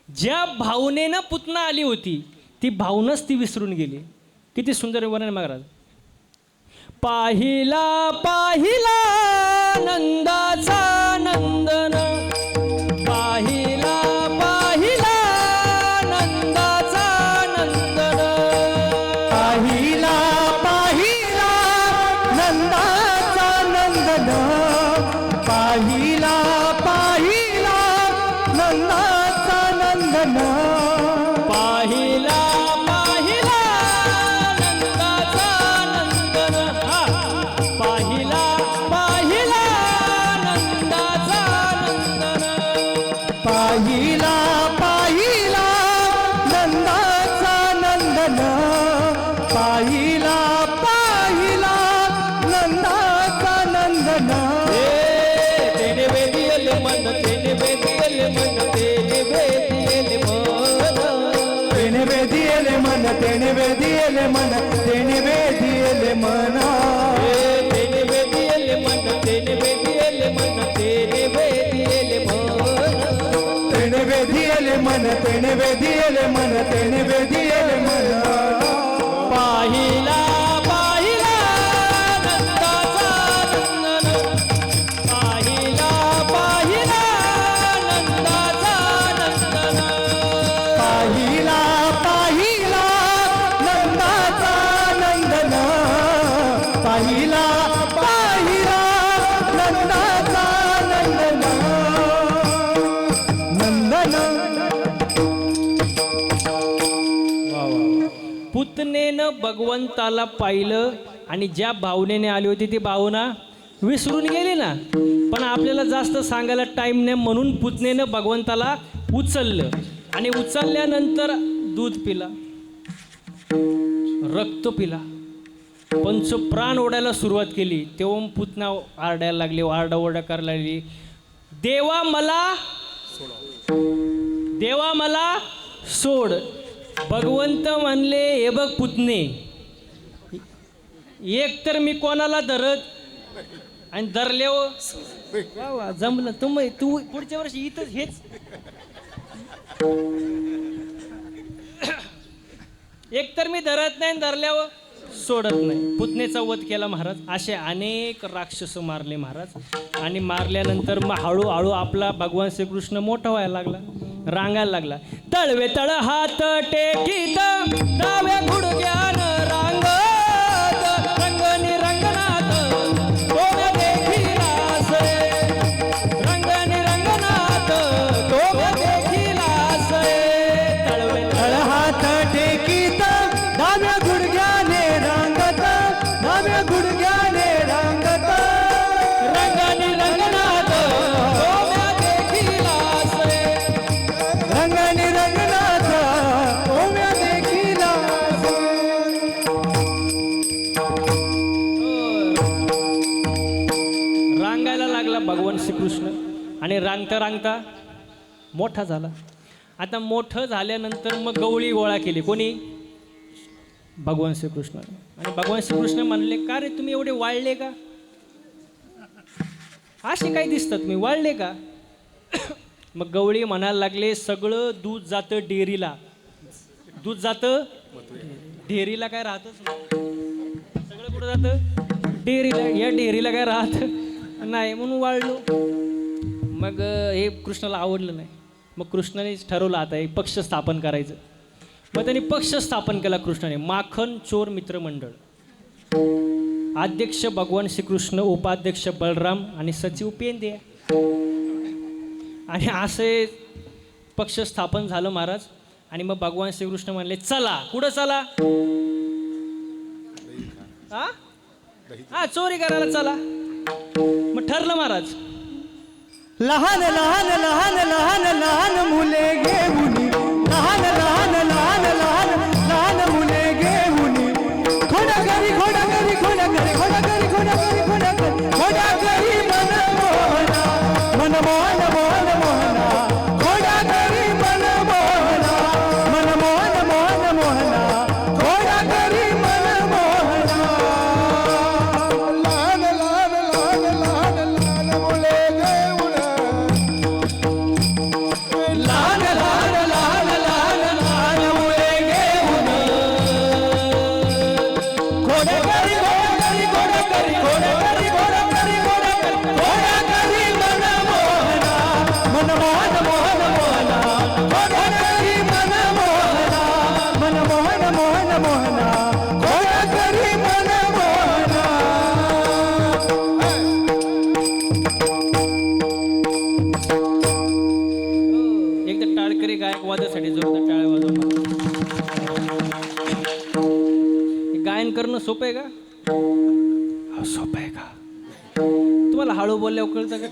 ज्या भावनेनं पुतना आली होती ती भावनाच ती विसरून गेली. किती सुंदर वर्णन महाराज. पाहिला पाहिला नंदाचा नंदन, पाहिला पाहिला नंदाचा नंदन, पाहिला पाहिला नंदाचा नंदन, पाहिला पाहिला नंदाचा नंदन, पाहिला पाहिला नंदाचा नंदन, पाहिला पाहिला नंदाचा नंदन, पाहिला पाहिला नंदाचा नंदन, पाहिला पाहिला नंदाचा नंदन. तेने वेदियल मन, तेने वेदियल मन, तेने वेदियल मन, तेने वेदियले मन, तेने वेदियले मन, तेने वेदियले मन, तेने वेदियल मन, तेने वेदियल मन, तेने वेदियल मन, तेने वेदियले मन, तेने वेदियले मन, तेने वेदियले मन. पाहिला पाहिला नंदाचा नंदन, पाहिला पाहिला नंदाचा नंदन, पाहिला पाहिला नंदाचा नंदन, पाहिला पाहिला नंदाचा नंदन, नंदन. पुतनेनं भगवंताला पाहिलं आणि ज्या भावनेने आली होती ती भावना विसरून गेली ना. पण आपल्याला जास्त सांगायला टाईम नाही म्हणून पुतनेनं भगवंताला उचललं आणि उचलल्यानंतर दूध पिला, रक्त पिला, पंचप्राण ओढायला सुरुवात केली. तेव्हा पुतना आरडायला लागली, आरडाओरडा करायला लागली, देवा मला, देवा मला सोड. भगवंत म्हणले, हे बघ पुतणे, एक तर मी कोणाला धरत आणि धरल्यावर वा वा जमलं. तू पुढच्या वर्षी इथंच हेच. एक तर मी धरत नाही, धरल्यावर सोडत नाही. पुतनेचा वध केला महाराज. असे अनेक राक्षस मारले महाराज. आणि मारल्यानंतर मग हळूहळू आपला भगवान श्रीकृष्ण मोठा व्हायला लागला, रांगायला लागला. तळवे तळ हात टेकीत डाव्या गुडघ्यान रांगत, रंगनी रंगनाथ कोण देखीलास, रंगनी रंगनाथ कोण देखीलास. तळवे तळ हात टेकीत डाव्या गुडघ्याने रांगत, डाव्या गुडघ्याने रांगत, रंगनी रंगनाथ कोण देखीलास, रंगनी रंगनाथ ओव्या देखील. लागला भगवान श्रीकृष्ण आणि रांगता रांगता मोठा झाला. आता मोठं झाल्यानंतर मग गवळी गोळा केली. कोणी? भगवान श्रीकृष्ण. आणि भगवान श्रीकृष्ण म्हणले, का रे तुम्ही एवढे वाळले का? असे काय दिसतात तुम्ही, वाळले का? मग गवळी म्हणायला लागले, सगळं दूध जातं डेअरीला. दूध जातं डेअरीला, काय राहतच नाही. सगळं कुठं जातं? डेअरीला. या डेअरीला काय राहत नाही म्हणून वाळलो. मग हे कृष्णाला आवडलं नाही. मग कृष्णाने ठरवलं आता एक पक्ष स्थापन करायचं. मग त्यांनी पक्ष स्थापन केला कृष्णाने, माखन चोर मित्र मंडळ. अध्यक्ष भगवान श्रीकृष्ण, उपाध्यक्ष बलराम आणि सचिव पेंदे. आणि असे पक्ष स्थापन झालं महाराज. आणि मग भगवान श्रीकृष्ण म्हणले, चला. कुठं चला? हा चोरी करायला चला. मग ठरलं महाराज. लहान लहान लहान लहान लहान मुले घेऊन, लहान लहान लहान लहान लहान मुले घेऊन, खोडा करी खोडा करी खोडा करी खोडा करी खोडा करी खोडा करी खोडा करी मन मोहना, मन मोहन मोहन मोहना, खोडा करी मन मोहना, मन मोहन मोहन मोहना, खोडा करी मन मोहना. लहान लहान लहान लहान लहान मुले घेऊन, लहान लहान लहान लहान लहान मुले घेऊन, घोडे करी घोडे करी घोडे करी घोडे करी घोडे करी घोडा करी मन मोहना, मन मोहन मोहन मोहना, घोडा करी मन मोहना, मन मोहन मोहन मोहना, घोडा करी मन मोहना. एकदा टाळकरी गायक वादासाठी जोरदार टाळ्या वाजवा. गायन करणं सोपं आहे का? सोपं आहे का? तुम्हाला हळू बोलल्यावर कळतं का?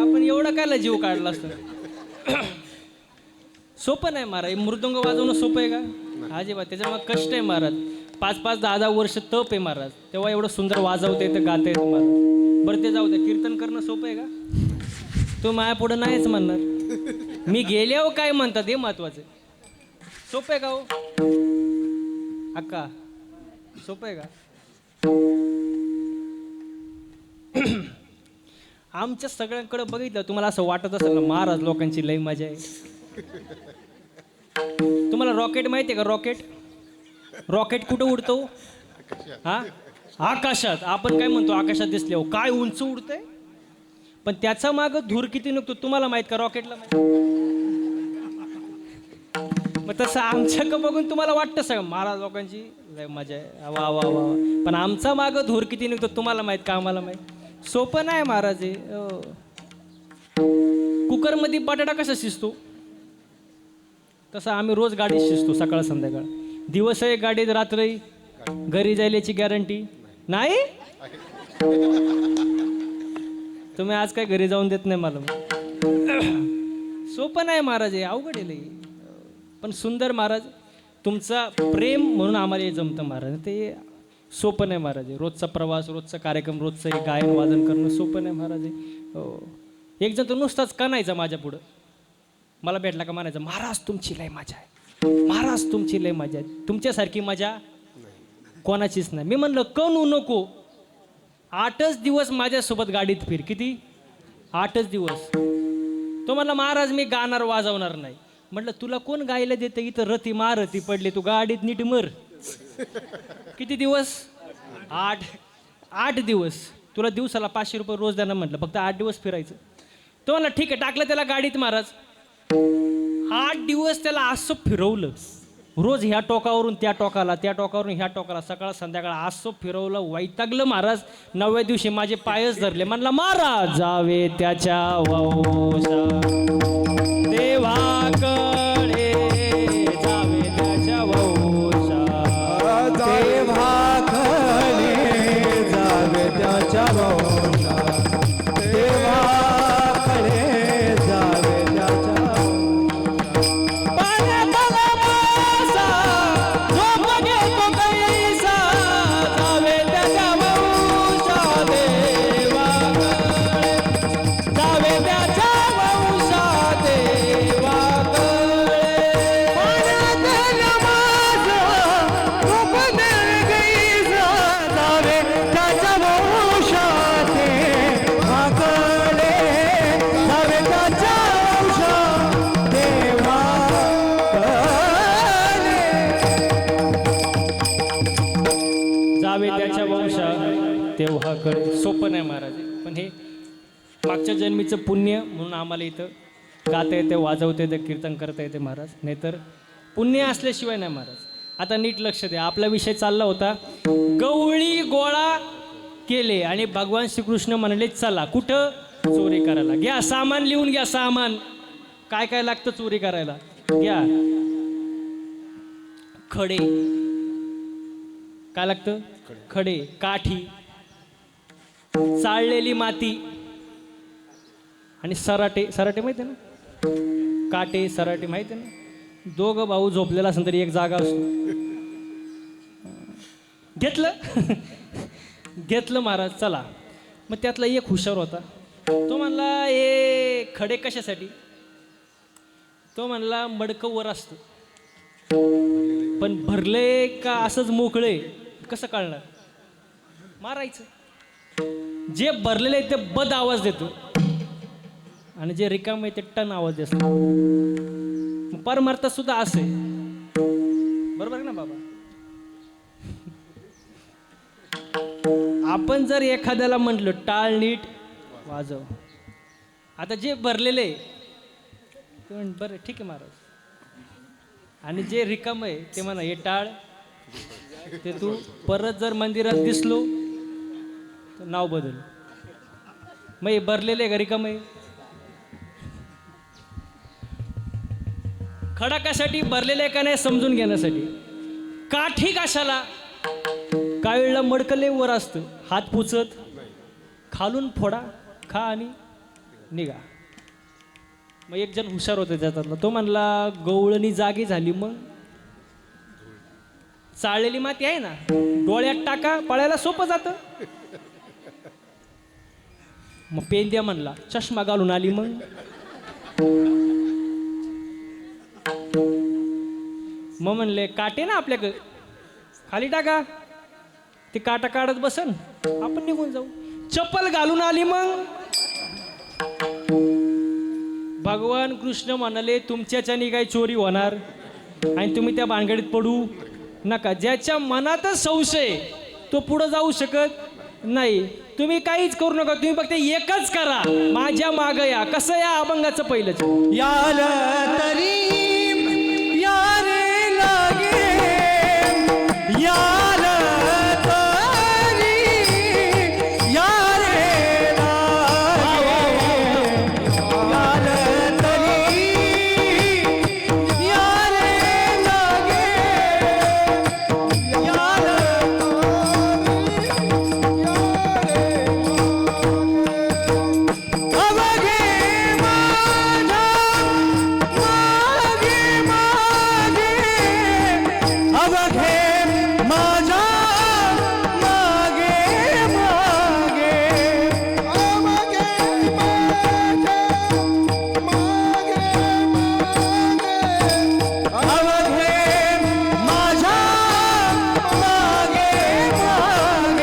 आपण एवढं कायला जीव काढला असतं? सोपं नाही महाराज. मृदंग वाजवणं सोपं आहे का? अजिबात. त्याच्यामुळे कष्ट आहे महाराज. 5-5, 10-10 वर्ष तप आहे महाराज. तेव्हा एवढं सुंदर वाजवता येतं, गाता येतं महाराज. बरं ते जाऊ द्या. कीर्तन करणं सोपं आहे का? तो माया पुढं नाहीच म्हणणार. मी गेल्यावर काय म्हणतात हे महत्वाचं. सोपं आहे का हो अक्का? सोपं आहे का? आमच्या सगळ्यांकडे बघितलं तुम्हाला असं वाटत असेल ना, महाराज लोकांची लई मजा आहे. तुम्हाला रॉकेट माहिती आहे का? रॉकेट कुठं उडतो? हा, आकाशात. आपण काय म्हणतो, आकाशात दिसल्यावर काय उंच उडतंय, पण त्याचा माग धूर किती निघतो तुम्हाला माहित का? रॉकेटला माहित. मग तसं आमच्याकडं बघून तुम्हाला वाटतं सगळं महाराज लोकांची लय मजा आहे, वा वा वा. पण आमचा माग धूर किती निघतो तुम्हाला माहित का? आम्हाला माहित. सोपं नाही महाराज हे. कुकरमध्ये बटाटा कसा शिजतो तसं आम्ही रोज गाडीत शिजतो, सकाळ संध्याकाळ. दिवस आहे गाडीत, रात्री घरी जायल्याची गॅरंटी नाही. तुम्ही आज काय घरी जाऊन देत नाही मला. सोपं नाही महाराज हे, अवघड आहे लई. पण सुंदर महाराज. तुमचा प्रेम म्हणून आम्हाला हे जमतं महाराज. ते सोपं नाही महाराज हे. रोजचा प्रवास, रोजचा कार्यक्रम, रोजचं हे गायन वादन करणं सोपं नाही महाराज हे. हो. एक जण तर नुसताच कणायचा माझ्या पुढं. मला भेटला का म्हणायचं, महाराज तुमची लय मजा आहे, महाराज तुमची लय मजा आहे. तुमच्यासारखी मजा कोणाचीच नाही. मी म्हणलं कणू नको. 8च दिवस माझ्यासोबत गाडीत फिर. किती? 8च दिवस. तो म्हणला महाराज मी गाणार वाजवणार नाही. म्हटलं तुला कोण गायला देतं? इथं रती मारती पडली, तू गाडीत नीट मर. किती दिवस? 8 दिवस. तुला दिवसाला 500 रुपये रोज द्याना म्हटलं, फक्त 8 दिवस फिरायचं. तो म्हणला ठीक आहे. टाकलं त्याला गाडीत महाराज. 8 दिवस त्याला असं फिरवलं, रोज ह्या टोकावरून त्या टोकाला, त्या टोकावरून ह्या टोकाला, सकाळ संध्याकाळ असं फिरवलं, वैतागलं महाराज. 9व्या दिवशी माझे पायच धरले. म्हणला महाराज जावे त्याच्या वंशा देवाकडे, जावे त्याच्या वंशा देवाकडे, जावे त्याच्या वंशा, देवाकडे जावे त्याच्या. जावे त्याच्या वंशा देवाकडे. तेव्हा कळे. सोपं नाही महाराज हे. पण हे मागच्या जन्मीचं पुण्य म्हणून आम्हाला इथं गाता येते, वाजवता येते, कीर्तन करता येते महाराज. नाहीतर पुण्य असल्याशिवाय नाही महाराज. आता नीट लक्ष द्या. आपला विषय चालला होता गवळी गोळा केले आणि भगवान श्रीकृष्ण म्हणाले चला कुठं चोरी करायला. घ्या सामान लिहून घ्या. सामान काय काय लागतं चोरी करायला घ्या. खडे काय लागतं, खडे, काठी, चाळलेली माती आणि सराटे. सराटे माहिती आहे ना, काटे सराटे माहिती आहे ना. दोघं भाऊ झोपलेला असेल तरी एक जागा असतो. घेतलं घेतलं महाराज. चला मग त्यातला एक हुशार होता. तो म्हणला हे खडे कशासाठी. तो म्हणला मडकं वर असतं पण भरले का असंच मोकळे कसं कळणार. मारायचं. जे भरलेले आहे ते बद आवाज देतो आणि जे रिकाम आहे ते टन आवाज देतो. परमार्थ सुद्धा असे बरोबर आहे ना बाबा. आपण जर एखाद्याला म्हटलं टाळ नीट वाजव. आता जे भरलेले बरं ठीक आहे महाराज आणि जे रिकाम आहे ते म्हणा हे टाळ. ते तू परत जर मंदिरात दिसलो तर नाव बदल. मग हे भरलेले का रिकाम आहे. खडा कशासाठी भरलेला आहे का नाही समजून घेण्यासाठी. काठी कशाला. काही वेळेला मडकले वर असतं. हात पुचत खालून फोडा खा आणि निघा. मग एक जण हुशार होते त्याच्यातला. तो म्हणला गवळणी जागी झाली मग चाळलेली माती आहे ना डोळ्यात टाका पळायला सोपं जातं. मग पेंद्या म्हणला चष्मा घालून आली मग. मग म्हणले काटे ना आपल्याकडे खाली टाका. ते काटा काढत बसन आपण निघून जाऊ. चप्पल घालून आली मग. भगवान कृष्ण म्हणाले तुमच्याच्यानी काही चोरी होणार आणि तुम्ही त्या भानगडीत पडू नका. ज्याच्या मनातच संशय तो पुढं जाऊ शकत नाही. तुम्ही काहीच करू नका. तुम्ही फक्त एकच करा माझ्या मागं या. कसं या अभंगाचं पहिलंच याल तरी यारे लागे याल तरी यारे लागे याल तरी यारे लागे याल अवघे माझा मागे मागे अवघे माझा मागे मागे अवघे माझा मागे मागे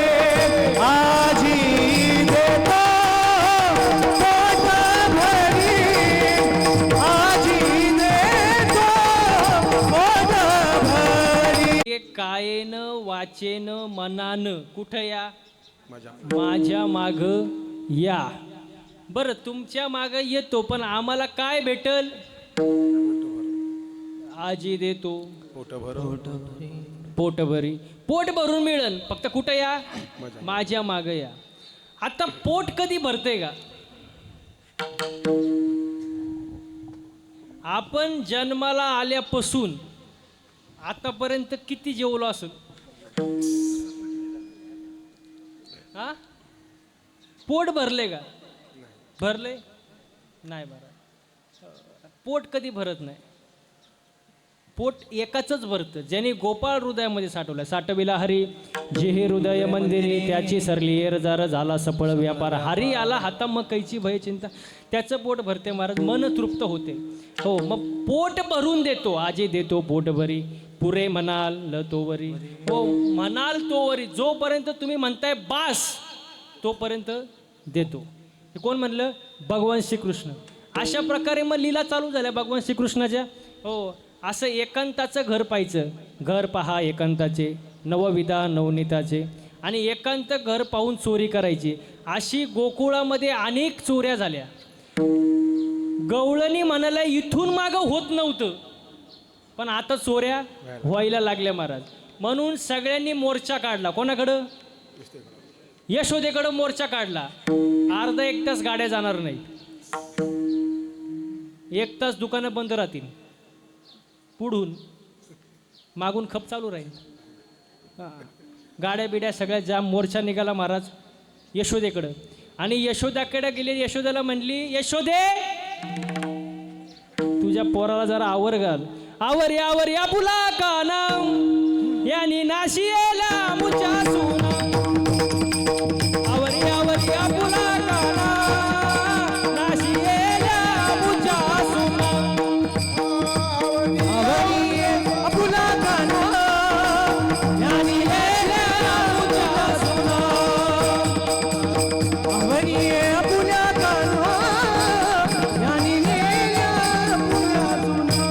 आजी देतो पोट भरी आजी देतो पोट भरी. हे कायेन वाचेन मनान कुठं या माझ्या माझ्या माग या. बरं तुमच्या माग येतो पण आम्हाला काय भेटल. आजी देतो पोटभर पोटभरी. पोट भरून मिळेल फक्त कुठं या माझ्या माग या. आता पोट कधी भरते का. आपण जन्माला आल्यापासून आतापर्यंत किती जेवलो असेल. हा पोट भरले का. भरले नाही भरा. पोट कधी भरत नाही. पोट एकाच भरतं ज्याने गोपाळ हृदयामध्ये साठवलं. साठविला हरी जे हे हृदय मंदिरी त्याची सरली एरजार झाला सफळ व्यापार. हरी आला हाता मग कैची भय चिंता. त्याचं पोट भरते महाराज. मन तृप्त होते. हो मग पोट भरून देतो. आजी देतो पोट भरी पुरे म्हणाल ल तोवरी. हो म्हणाल तोवरी. जोपर्यंत तुम्ही म्हणताय बास तोपर्यंत देतो. हे कोण म्हणलं भगवान श्रीकृष्ण. अशा प्रकारे मग लीला चालू झाल्या भगवान श्रीकृष्णाच्या. हो असं एकांताचं घर पाहायचं. घर पहा एकांताचे नवविधा नवनीताचे आणि एकांत घर पाहून चोरी करायची. अशी गोकुळामध्ये अनेक चोऱ्या झाल्या. गवळणी म्हणाला इथून मागं होत नव्हतं, पण आता चोऱ्या व्हायला लागल्या महाराज. म्हणून सगळ्यांनी मोर्चा काढला. कोणाकडं? यशोदेकडं मोर्चा काढला. अर्धा एक तास गाड्या जाणार नाही, 1 तास दुकानं बंद राहतील, पुढून मागून खप चालू राहील. हां, गाड्या बिड्या सगळ्या जाम. मोर्चा निघाला महाराज यशोदेकडं. आणि यशोदाकडे गेले. यशोदेला म्हणली, यशोदे तुझ्या पोराला जरा आवर घाल. आवर या बुला का नाम यानी नाशियला मुचा सुना. आवर या बुला का नाम नाशियला मुचा सुना. आवरिये अपुला काना यानी लेला मुझा सुना. आवरिये अपुला काना यानी लेला मुझा सुना.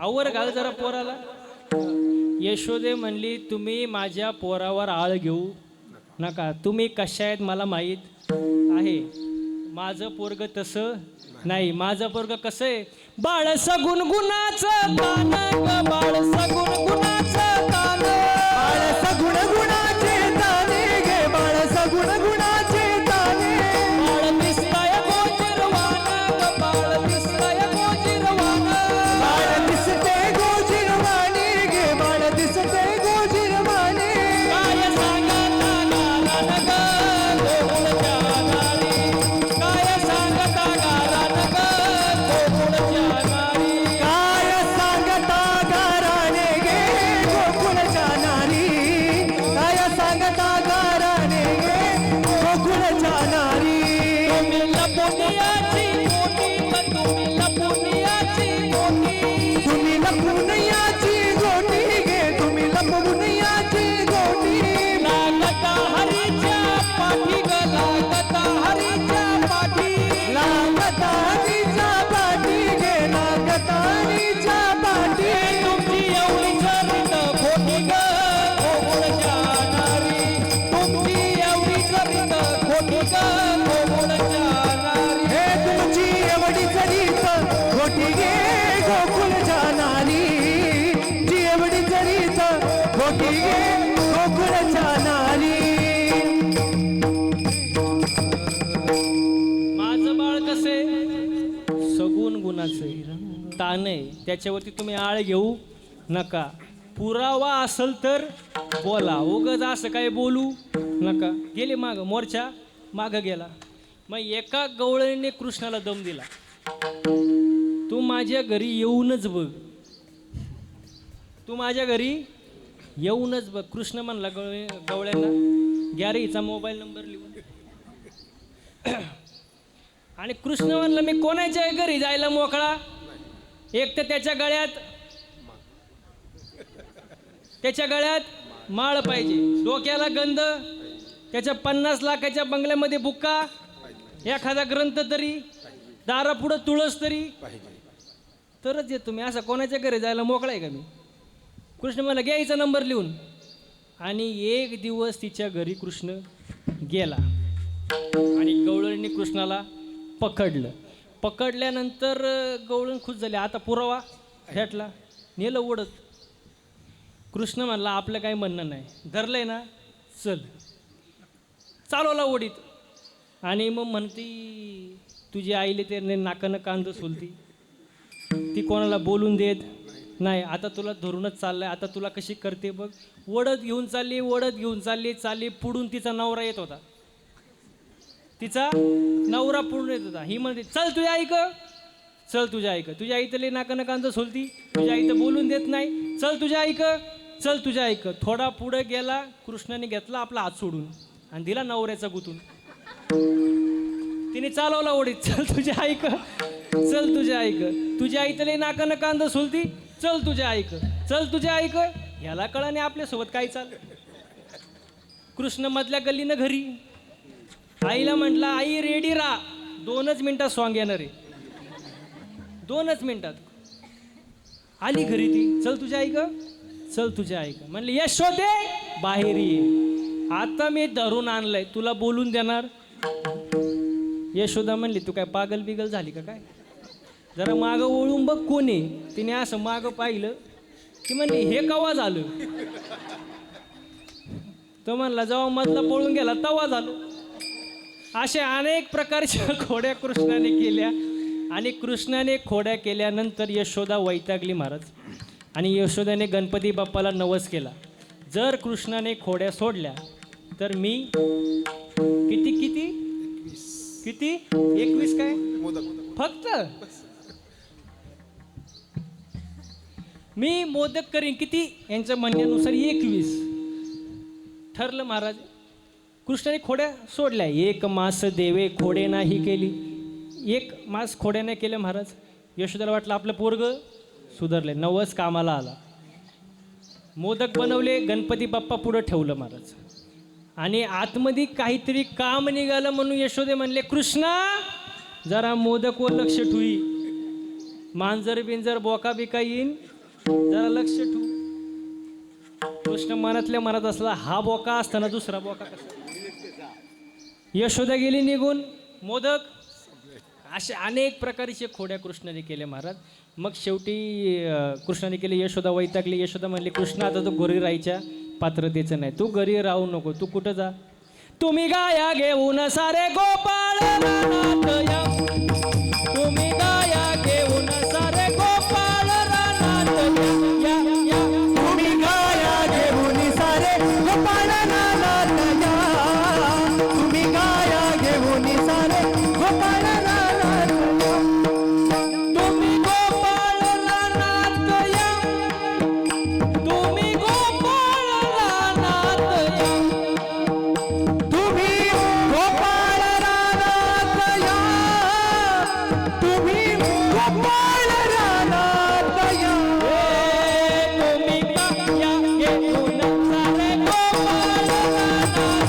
आवर घाल जरा पोराला. यशोदे म्हणली, तुम्ही माझ्या पोरावर आळ घेऊ नका. तुम्ही कशा आहेत मला माहीत आहे. माझं पोरग तसं नाही. माझं पोरग कसं आहे, बाळ सगुण गुणाचं तान ग, बाळ सगुण गुणाचं तान. बाळ सगुण गुणाचे ताने गे, बाळ सगुण गुणाचे ताने. बाळ दिसतंय गोजिरवान ग, बाळ दिसतंय गोजिरवान. बाळ दिसते गोजिरवाणे गे, बाळ दिसते गोजिरवाणे. काय सांगता गारान ग गोकुळच्या नारी. काय सांगता गारान ग गोकुळच्या नारी. काय सांगता गाराने गे गोकुळच्या नारी. काय सांगता गाराने गे गोकुळच्या नारी. तुम्ही लपुनियाची मोठी ग, तुम्ही लपुनियाची मोठी. तुम्ही लपून याची गोटी गे, तुम्ही लपून याची गोटी. लागता हरीच्या पाठी ग, लागता हरीच्या पाठी. लागता हरीच्या पाठी गे, लागता हरीच्या पाठी. तुमची एवढी चरित खोटी ग गोकुळच्या नारी. तुमची एवढी चरित खोटी ग गोकुळच्या नारी. हे तुमची एवढी चरित खोटी गे गोकुळच्या नारी. जी एवढी चरित खोटी गे गोकुळच्या नारी. माझं बाळ कसे सगुण गुणाचे तान आहे. त्याच्यावरती तुम्ही आळ घेऊ नका. पुरावा असेल तर बोला, उगाच असं काय बोलू नका. गेले माग, मोर्चा माग गेला. मग एका गवळणीने कृष्णाला दम दिला, तू माझ्या घरी येऊनच बघ, तू माझ्या घरी येऊनच बघ. कृष्ण म्हणला गवळ्यांना, घ्या रे हिचा मोबाईल नंबर लिहून. आणि कृष्ण म्हणलं, मी कोणाच्या घरी जायला मोकळा. एक तर त्याच्या गळ्यात माळ पाहिजे, डोक्याला गंध, त्याच्या 50 लाखाच्या बंगल्यामध्ये बुक्का, एखादा ग्रंथ तरी, दारापुढं तुळस तरी, तरच येतो मी. असं कोणाच्या घरी जायला मोकळा आहे का मी? कृष्ण मला घ्यायचा नंबर लिहून. आणि एक दिवस तिच्या घरी कृष्ण गेला आणि गवळणीने कृष्णाला पकडलं. पकडल्यानंतर गवळण खुश झाली, आता पुरावा भेटला. नेलं ओढत. कृष्ण म्हणला, आपलं काही म्हणणं नाही, धरलंय ना, चल. चालवला ओढीत. आणि मग म्हणती, तुझी आईले ते नाकानं कांद सोलती, ती कोणाला बोलून देत नाही. आता तुला धरूनच चाललंय, आता तुला कशी करते बघ. ओढत घेऊन चालली. पुढून तिचा नवरा येत होता. पुढून येत होता. ही म्हणते, चल तुझ्या ऐक, चल तुझ्या ऐक. तुझ्या आई तले नाकानं कांद सोलती, तुझ्या आई तर बोलून देत नाही, चल तुझ्या ऐक. थोडा पुढे गेला. कृष्णाने घेतला आपला हात सोडून आणि दिला नवऱ्याचा गुतून. तिने चालवला ओढीत, चल तुझ्या ऐक. तुझ्या आई तले नाकानं कांद सोलती, चल तुझ्या ऐक. ह्याला कळाने आपल्यासोबत काय चाल. कृष्ण मधल्या गल्लीनं घरी. आईला म्हटलं, आई रेडी राहा, 2च मिनिटात सॉंग येणार आहे, 2च मिनिटात. आली घरी ती, चल तुझ्या आई ग, चल तुझ्या आई ग. म्हणले यशोदे बाहेर ये, आता मी धरून आणलंय, तुला बोलून देणार. यशोदा म्हणली तू काय पागल बिगल झाली का काय, जरा मागं ओळून बघ कोण आहे. तिने असं मागं पाहिलं की म्हणली हे कवा झालं. तो म्हणला जेव्हा मधला पळून गेला तवा झालं. अशा अनेक प्रकारच्या खोड्या कृष्णाने केल्या आणि कृष्णाने खोड्या केल्यानंतर यशोदा वैतागली महाराज. आणि यशोदाने गणपती बाप्पाला नवस केला, जर कृष्णाने खोड्या सोडल्या तर मी किती किती किती 21 काय फक्त मी मोदक करीन. किती यांच्या म्हणण्यानुसार 21 ठरलं महाराज. कृष्णाने खोड्या सोडल्या, एक मास देवे खोडे नाही केली, एक मास खोड्या नाही केल्या महाराज. यशोदाला वाटलं आपलं पोरग सुधारले, नवस कामाला आला. मोदक बनवले, गणपती बाप्पा पुढं ठेवलं महाराज. आणि आतमध्ये काहीतरी काम निघालं म्हणून यशोदे म्हणले कृष्णा जरा मोदकवर लक्ष ठेवी, मांजर बिंजर बोका बिका येईन, जरा लक्ष ठेवू. कृष्ण मनातल्या मनात असला, हा बोका असताना दुसरा बोका कसा. यशोदा गेली निघून. मोदक असे अनेक प्रकारचे खोड्या कृष्णाने केल्या महाराज. मग शेवटी कृष्णाने केले, यशोदा वैतागली. यशोदा म्हणली कृष्ण आता तू घरी राहायच्या पात्रतेचं नाही, तू घरी राहू नको, तू कुठं जा. तुम्ही गाया घेऊन सारे गोपाळ रानात या, तुम्ही गाया घेऊन सारे गोपाळ रानात या, या, तुम्ही गाया घेऊन सारे गोपाळ रानात या, तुम्ही गाया घेऊन सारे गोपाळ रानात या. तुम्ही गोपाळ रानात या, तुम्ही गोपाळ रानात या, तुम्ही गोपाळ रानात या, तुम्ही गोपाळ रानात या. तुम्ही गाया घेऊन सारे गोपाळ रानात या,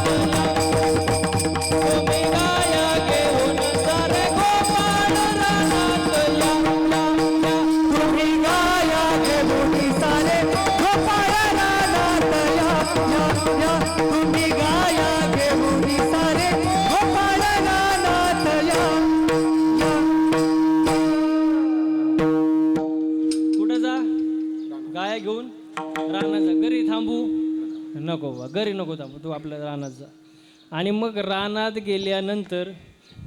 तुम्ही गाया घेऊन सारे गोपाळ रानात या, या, या. तुम्ही गाया घेऊन सारे गोपाळ रानात या, या, या. तुम्ही गाया घेऊन सारे गोपाळ रानात या, या. कुठं जा, गाया घेऊन रानात जा. घरी थांबू नको बा, घरी नको थांबू, तू आपल्या रानात जा. आणि मग रानात गेल्यानंतर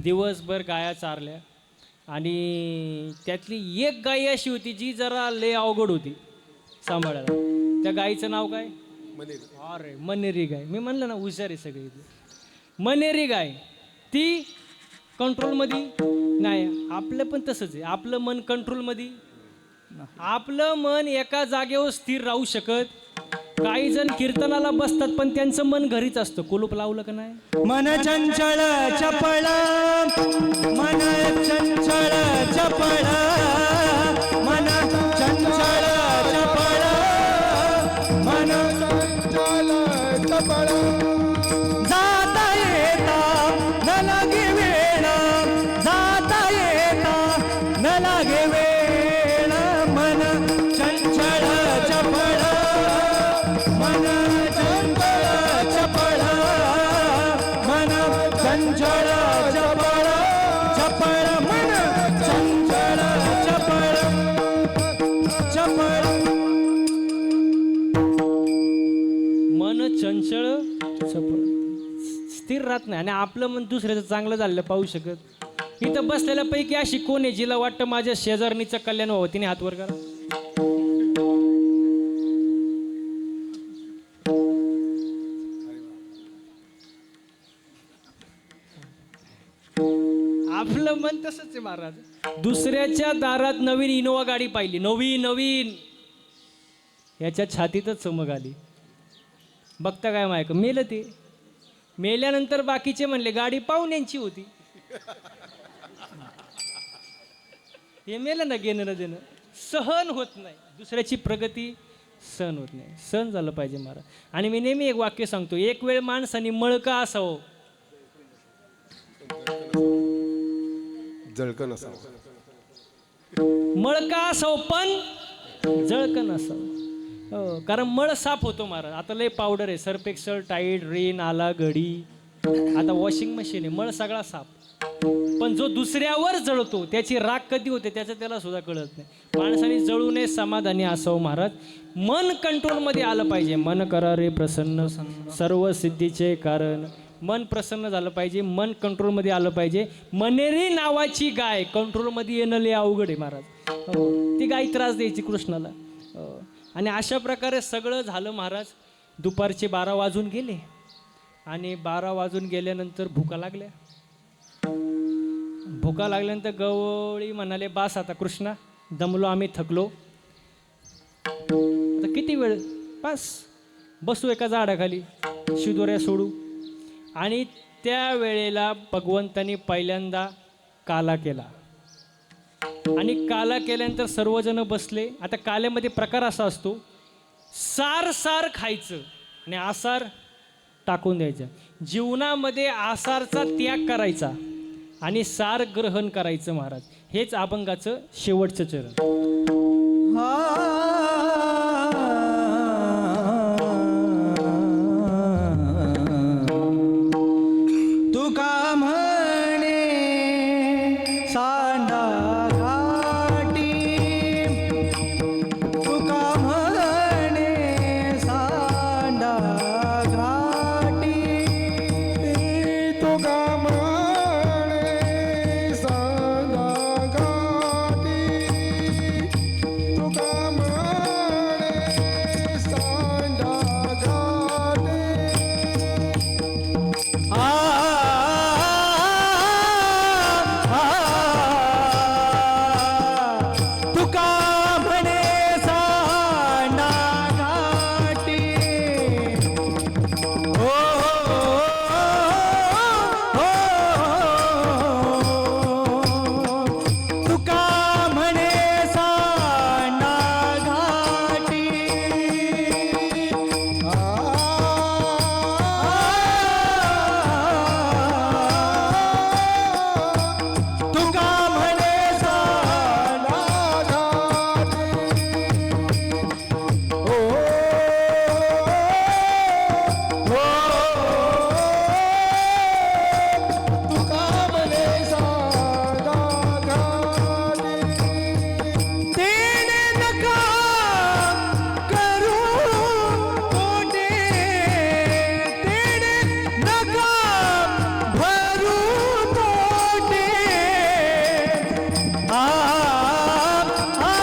दिवसभर गाया चारल्या. आणि त्यातली एक गाय अशी होती जी जरा लय अवघड होती सांभाळायला. त्या गाईचं नाव काय, अरे मनेरी गाय. मी म्हणलं ना हुशार आहे सगळी. मनेरी गाय ती कंट्रोलमध्ये नाही. आपलं पण तसंच आहे, आपलं मन कंट्रोलमध्ये, आपलं मन एका जागेवर स्थिर राहू शकत. काही जण कीर्तनाला बसतात पण त्यांचं मन घरीच असतं. कुलूप लावलं का नाही. मन चंचल चपळ, मन चंचल चपळ, मन चंचल चपळ, मन चंचल चपळ. जाता येता न लागे वेळ, जाता येता न लागे वेळ, मन चंचल चपळ, मन चंचल चपळ, मन चंचल चपळ, चपळ मन चंचल चपळ, चपळ. मन चंचळ चपळ स्थिर राहत नाही. आणि आपलं मन दुसऱ्याचं चांगलं झालेलं पाहू शकत. इथं बसलेल्यापैकी अशी कोण आहे जिला वाटतं माझ्या शेजारणीचं कल्याण व्हावं, तिने हात वर करा. आपलं मन तसंच आहे महाराज. दुसऱ्याच्या दारात नवीन इनोवा गाडी पाहिली, नवीन नवीन, याच्या छातीतच चमक आली. बघता काय मायक मेलं. ते मेल्यानंतर बाकीचे म्हणले गाडी पाहुण्यांची होती. हे मेलं ना, घेणं ना देणं सहन होत नाही. दुसऱ्याची प्रगती सहन होत नाही. सहन झालं पाहिजे महाराज. आणि मी नेहमी एक वाक्य सांगतो, एक वेळ माणसाने मळका असावं, जळकन असावं, मळका असावं पण जळकण असावं. हो, कारण मळ साफ होतो महाराज. आता लय पावडर आहे, सर्फ एक्सेल, टाईड, रिन, आला, घडी, आता वॉशिंग मशीन आहे, मळ सगळा साफ. पण जो दुसऱ्यावर जळतो त्याची राग कधी होते त्याचं त्याला सुद्धा कळत नाही. माणसाने जळू नये, समाधानी असावं महाराज. मन कंट्रोलमध्ये आलं पाहिजे. मन करा रे प्रसन्न, सर्व सिद्धीचे कारण. मन प्रसन्न झालं पाहिजे, मन कंट्रोलमध्ये आलं पाहिजे. मनेरी नावाची गाय कंट्रोलमध्ये येणं लय अवघड आहे महाराज. हो, ती गाय त्रास द्यायची कृष्णाला. हो. आणि अशा प्रकारे सगळं झालं महाराज. दुपारचे 12 वाजून गेले आणि 12 वाजून गेल्यानंतर भुका लागल्या. भुका लागल्यानंतर गवळी म्हणाले, बास आता कृष्णा, दमलो आम्ही, थकलो, आता किती वेळ, बस बसू एका झाडाखाली, शिदोऱ्या सोडू. आणि त्या वेळेला भगवंतानी पहिल्यांदा काला केला. आणि काला केल्यानंतर सर्वजण बसले. आता काल्यामध्ये प्रकार असा असतो, सार खायचं आणि आसार टाकून द्यायचं. जीवनामध्ये आसारचा त्याग करायचा आणि सार ग्रहण करायचं महाराज. हेच अभंगाचं शेवटचं चरण. तुका म्हणे सांडा घाटी, तुका म्हणे सांडा घाटी, तुका म्हणे सांगा घाटी, तुका म्हणे सांगा घाटी. तुका म्हणे सांडा घाटी, हो तुका म्हणे सांडा घाटी. तुका म्हणे सांडा घाटी, हो तुका म्हणे सांगा घाटी. तेने नका करू पोटे, तेने नका भरू पोटे. आ आ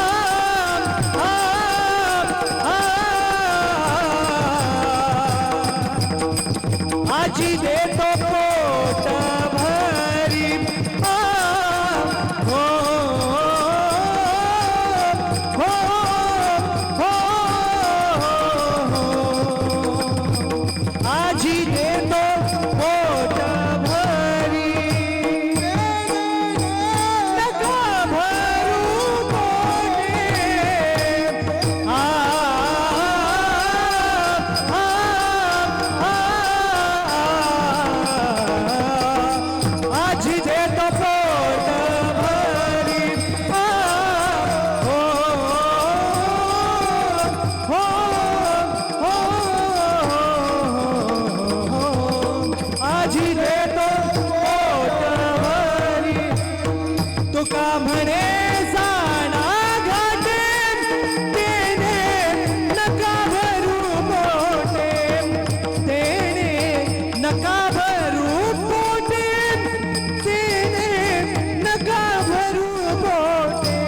आजी देतो पोट भरी. हो हो हो आजी देतो पोट भरी. नका भरू पोटे. आजी देतो पोट भरी. हो हो हो आजी देतो पोट भरी. तुका म्हणे सांडा घाटे, तेने नका भरू पोटे, तेने नका भरू पोटे, तेने नका भरू पोटे.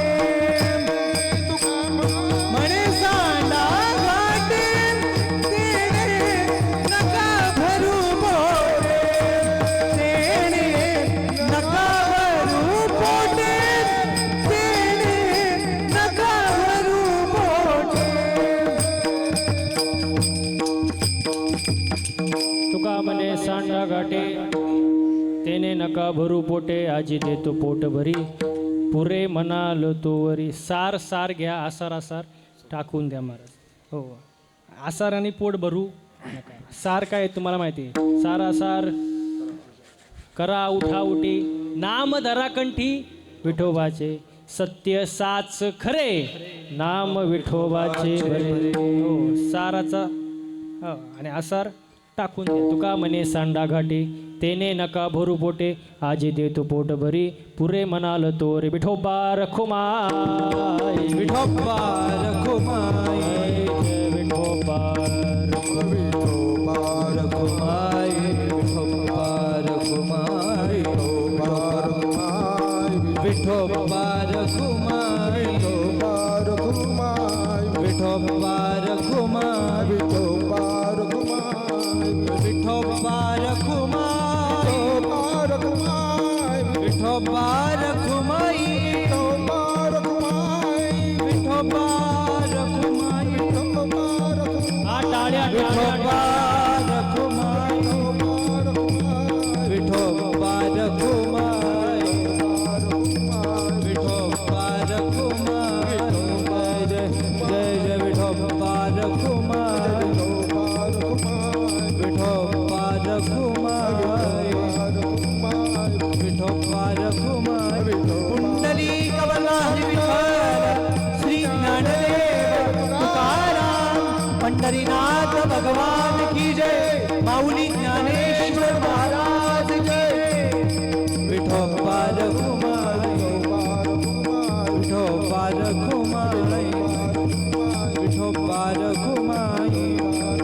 म्हणे सांडा घाटे, तेने नका भरू पोटे, तेने नका भरू पोटे, तेने नका भरू पोटे. तुका म्हणे सांडा घाटे, तेने नका भरू पोटे, आजी देतो पोट भरी. पुरे म्हणाल तोवरी. सार घ्या, आसार टाकून द्या महाराज. हो, आसार आणि पोट भरू नका. सार काय आहे तुम्हाला माहिती आहे. सार करा उठा उठी, नाम धरा कंठी विठोबाचे. सत्य साच खरे नाम विठोबाचे बरे. हो, साराचा हो, आणि आसार टाकून दे. तुका म्हणे सांडा घाटे तेने नका भरू पोटे आजी देतो पोट भरी पुरे म्हणाल तो रे विठोबा रखुमाई. विठोबा रखुमाई विठोबा विठोबा रखुमाई विठोबा रखुमाई विठोबा रखुमाई विठोबा रखुमाई विठोबा रखुमाई विठोबा रखुमाई विठोबा रखुमाई हा टाळ्या विठोबा रखुमाई विठोबा रखुमाई विठोबा रखुमाई जय जय विठोबा रखुमाई विठोबा रखुमाई विठोबा रखुमाई कुंडली कमला विठ्ठल श्री ज्ञानदेव तुकाराम पंढरीनाथ भगवान की जय माऊली ज्ञानेश्वर महाराज जय विठोबा रखुमाई विठोबा रखुमाई विठोबा रखुमाई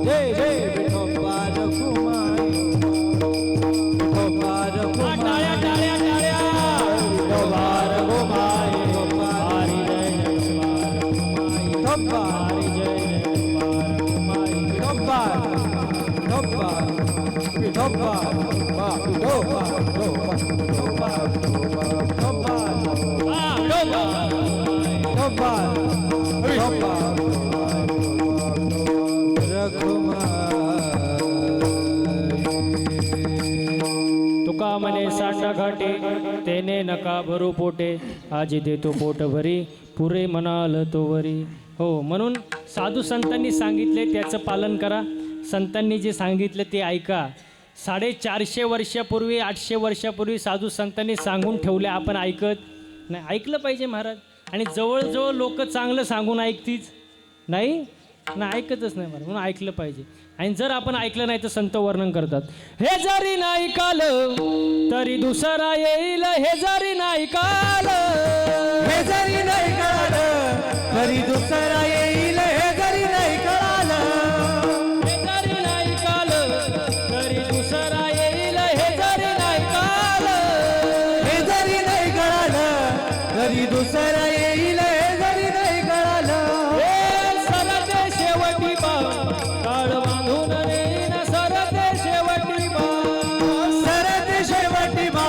जय जय विठोबा रखुमाई विठोबा हा रखुमाई टाळ्या टाळ्या टाळ्या विठोबा रखुमाई हरी जय विठोबा हरी जय विठोबा विठोबा विठोबा विठोबा विठोबा विठोबा विठोबा विठोबा रखुमाई तुका म्हणे साठा घाटे तेने नका भरू पोटे आजी देतो पोट भरी पुरे म्हणाल तो वरी. हो, म्हणून साधू संतांनी सांगितले त्याचं पालन करा. संतांनी जे सांगितलं ते ऐका. 450 वर्षापूर्वी 800 वर्षापूर्वी साधू संतांनी सांगून ठेवले, आपण ऐकत नाही. ऐकलं पाहिजे महाराज. आणि जवळजवळ लोक चांगलं सांगून ऐकतीच नाही ना, ऐकतच नाही महाराज. म्हणून ऐकलं पाहिजे. आणि जर आपण ऐकलं नाही तर संत वर्णन करतात, हे जरी नाही कालं तरी दुसरा येईल, हे जरी नाही कालं हे जरी नाही कळालं तरी दुसरा येईल, हे जरी नाही कळालं हे जरी नाही कालं तरी दुसरा येईल, हे जरी नाही कालं हे जरी नाही कळालं तरी दुसरा येईल, हे जरी नाही कळालं हे सरते शेवटी बा काळ बांधून नेईन, सरते शेवटी बा सरत शेवटी बा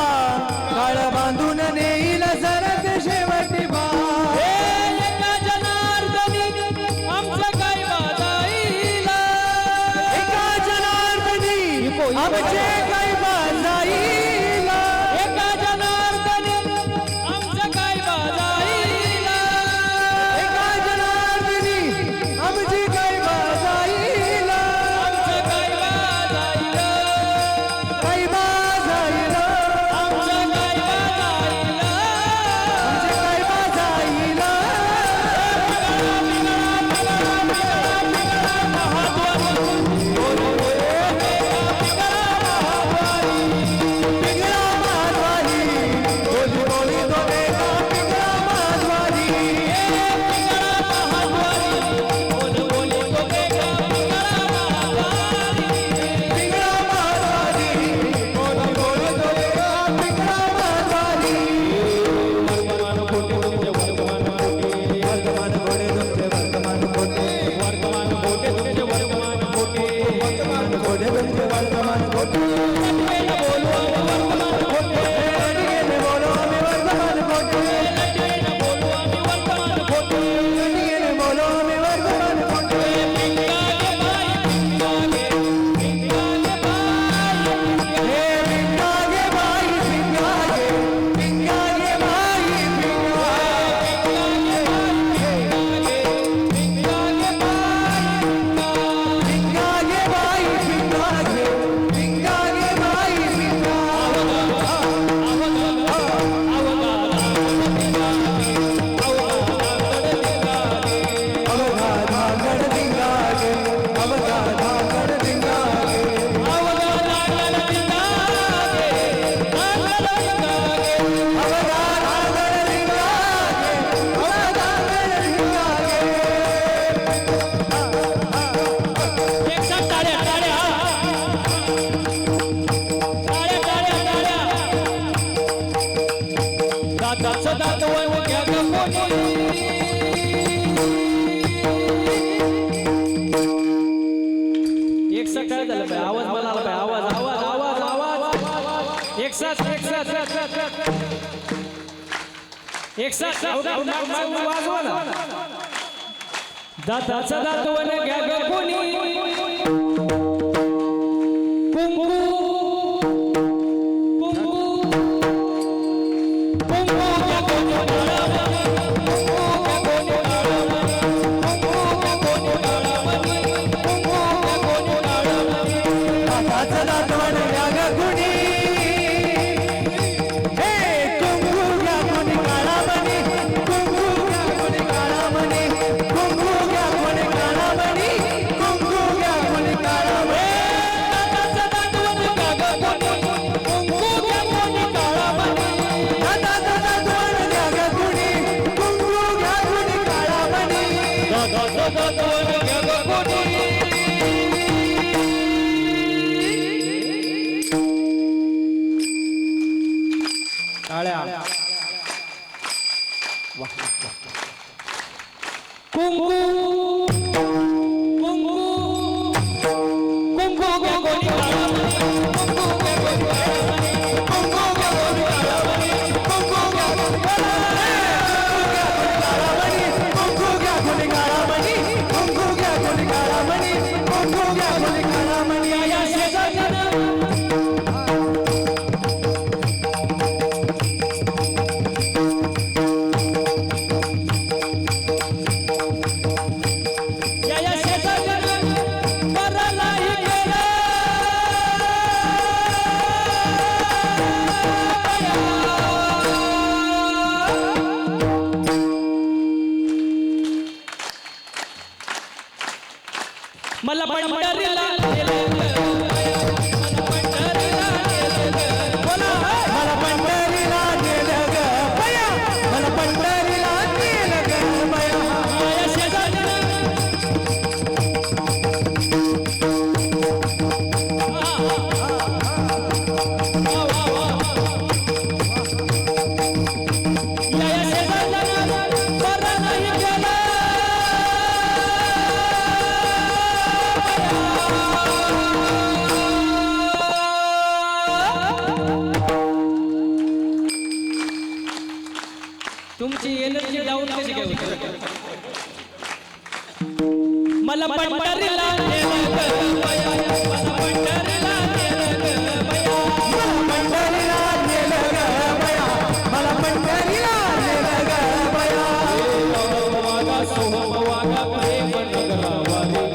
काळ बांधून नेईल, सरत शेवटी बा हे एका जनार्दनी आमचं काय बाजाईला, एका जनार्दनी आमचे काय बांधाईला, एका जनार्दनी आमचं काय बाजाईला, एका जनार्दनी आमची काय बांधाईला साथ वाजवा ना दाताचा दातवन घ्या ग कोणी कुंकू घ्या कोणी दाताचं दातवन घ्या ग कुणी हे कुंकू घ्या कोणी काळा मणी कुंकू घ्या कोणी काळा मणी कुंकू घ्या कोणी काळा मणी कुंकू घ्या कोणी काळा मणी दाताचा दातवन घ्या ग कोणी कुंकू घ्या कोणी काळा मणी दाताचं दातवन घ्या ग कुणी कुंकू घ्या कोणी काळा मणी दाताचा दातवन घ्या ग कोणी कुंकू कुंकू कुंकू घ्या कोणी काळा मणी कुंकू घ्या कोणी काळा मणी कुंकू घ्या कोणी काळा मणी कुंकू घ्या कोणी काळा मणी कुंकू घ्या कोणी काळा मणी कुंकू घ्या कोणी काळा मणी कुंकू घ्या कोणी काळा मणी या शेजाऱ्यानं या शेजाऱ्यानं मरालाही केलं मला पंढरीला मला पंढरीला नेलं ग बया मला पंढरीला नेलं ग बया तुमची एनर्जी डाऊन कशी काय होते मला पंढरीला नेलं ग बया, मला पंढरीला नेलं ग बया. पंढरीला नेलं ग बया मला पंढरीला नेलं ग बया वागा सोहम वागा प्रेम नगरावाले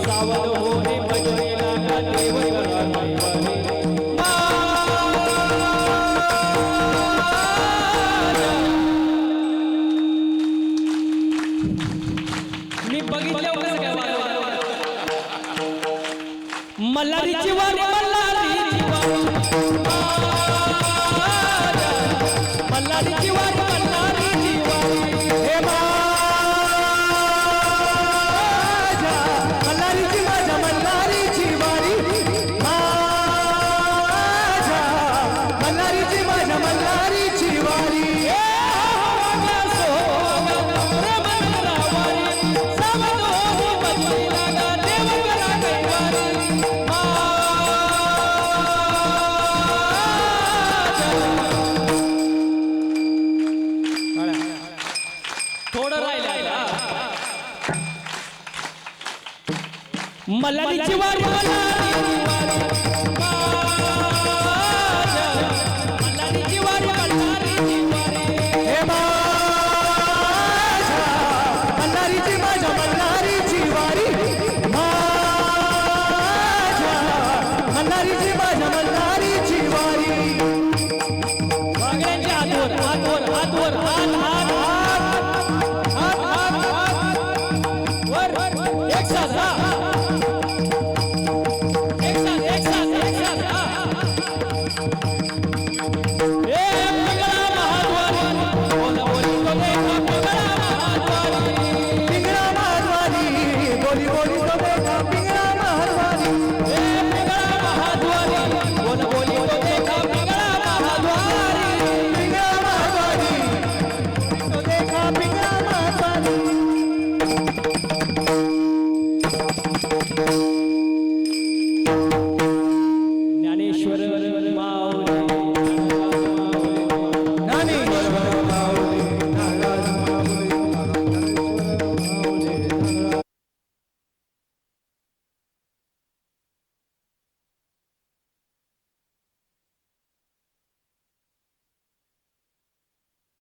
सावध हो रे भजनीला का देव करा नैवाले. मी बघितलं कसं काय मल्हारीची वारी मल्हारीची वारी मल्हारीची वारी मल्हारीची वारी हे माझ्या मल्हारीची माझ्या मल्हारीची वारी माझ्या मल्हारीची माझ्या मल्हारीची वारी थोडं राहिलं मल्हारीची वारी मल्हारीची वारी मल्हारीची वारी मल्हारीची वारी हे माझ्या मल्हारीची माझ्या मल्हारीची वारी माझ्या मल्हारीची माझ्या मल्हारीची वारी सगळ्यांचे हातवर हातवर हातवर हात हात हात हात हात वर एक साथ एक साथ एक साथ एक साथ ए पिंगळा महाद्वारी बोला बोली तो देखा पिंगळा महाद्वारी पिंगळा महाद्वारी बोली बोली तो देखा पिंगळा महाद्वारी ए पिंगळा महाद्वारी बोला बोली तो देखा पिंगळा महाद्वारी पिंगळा महाद्वारी तो देखा पिंगळा महाद्वारी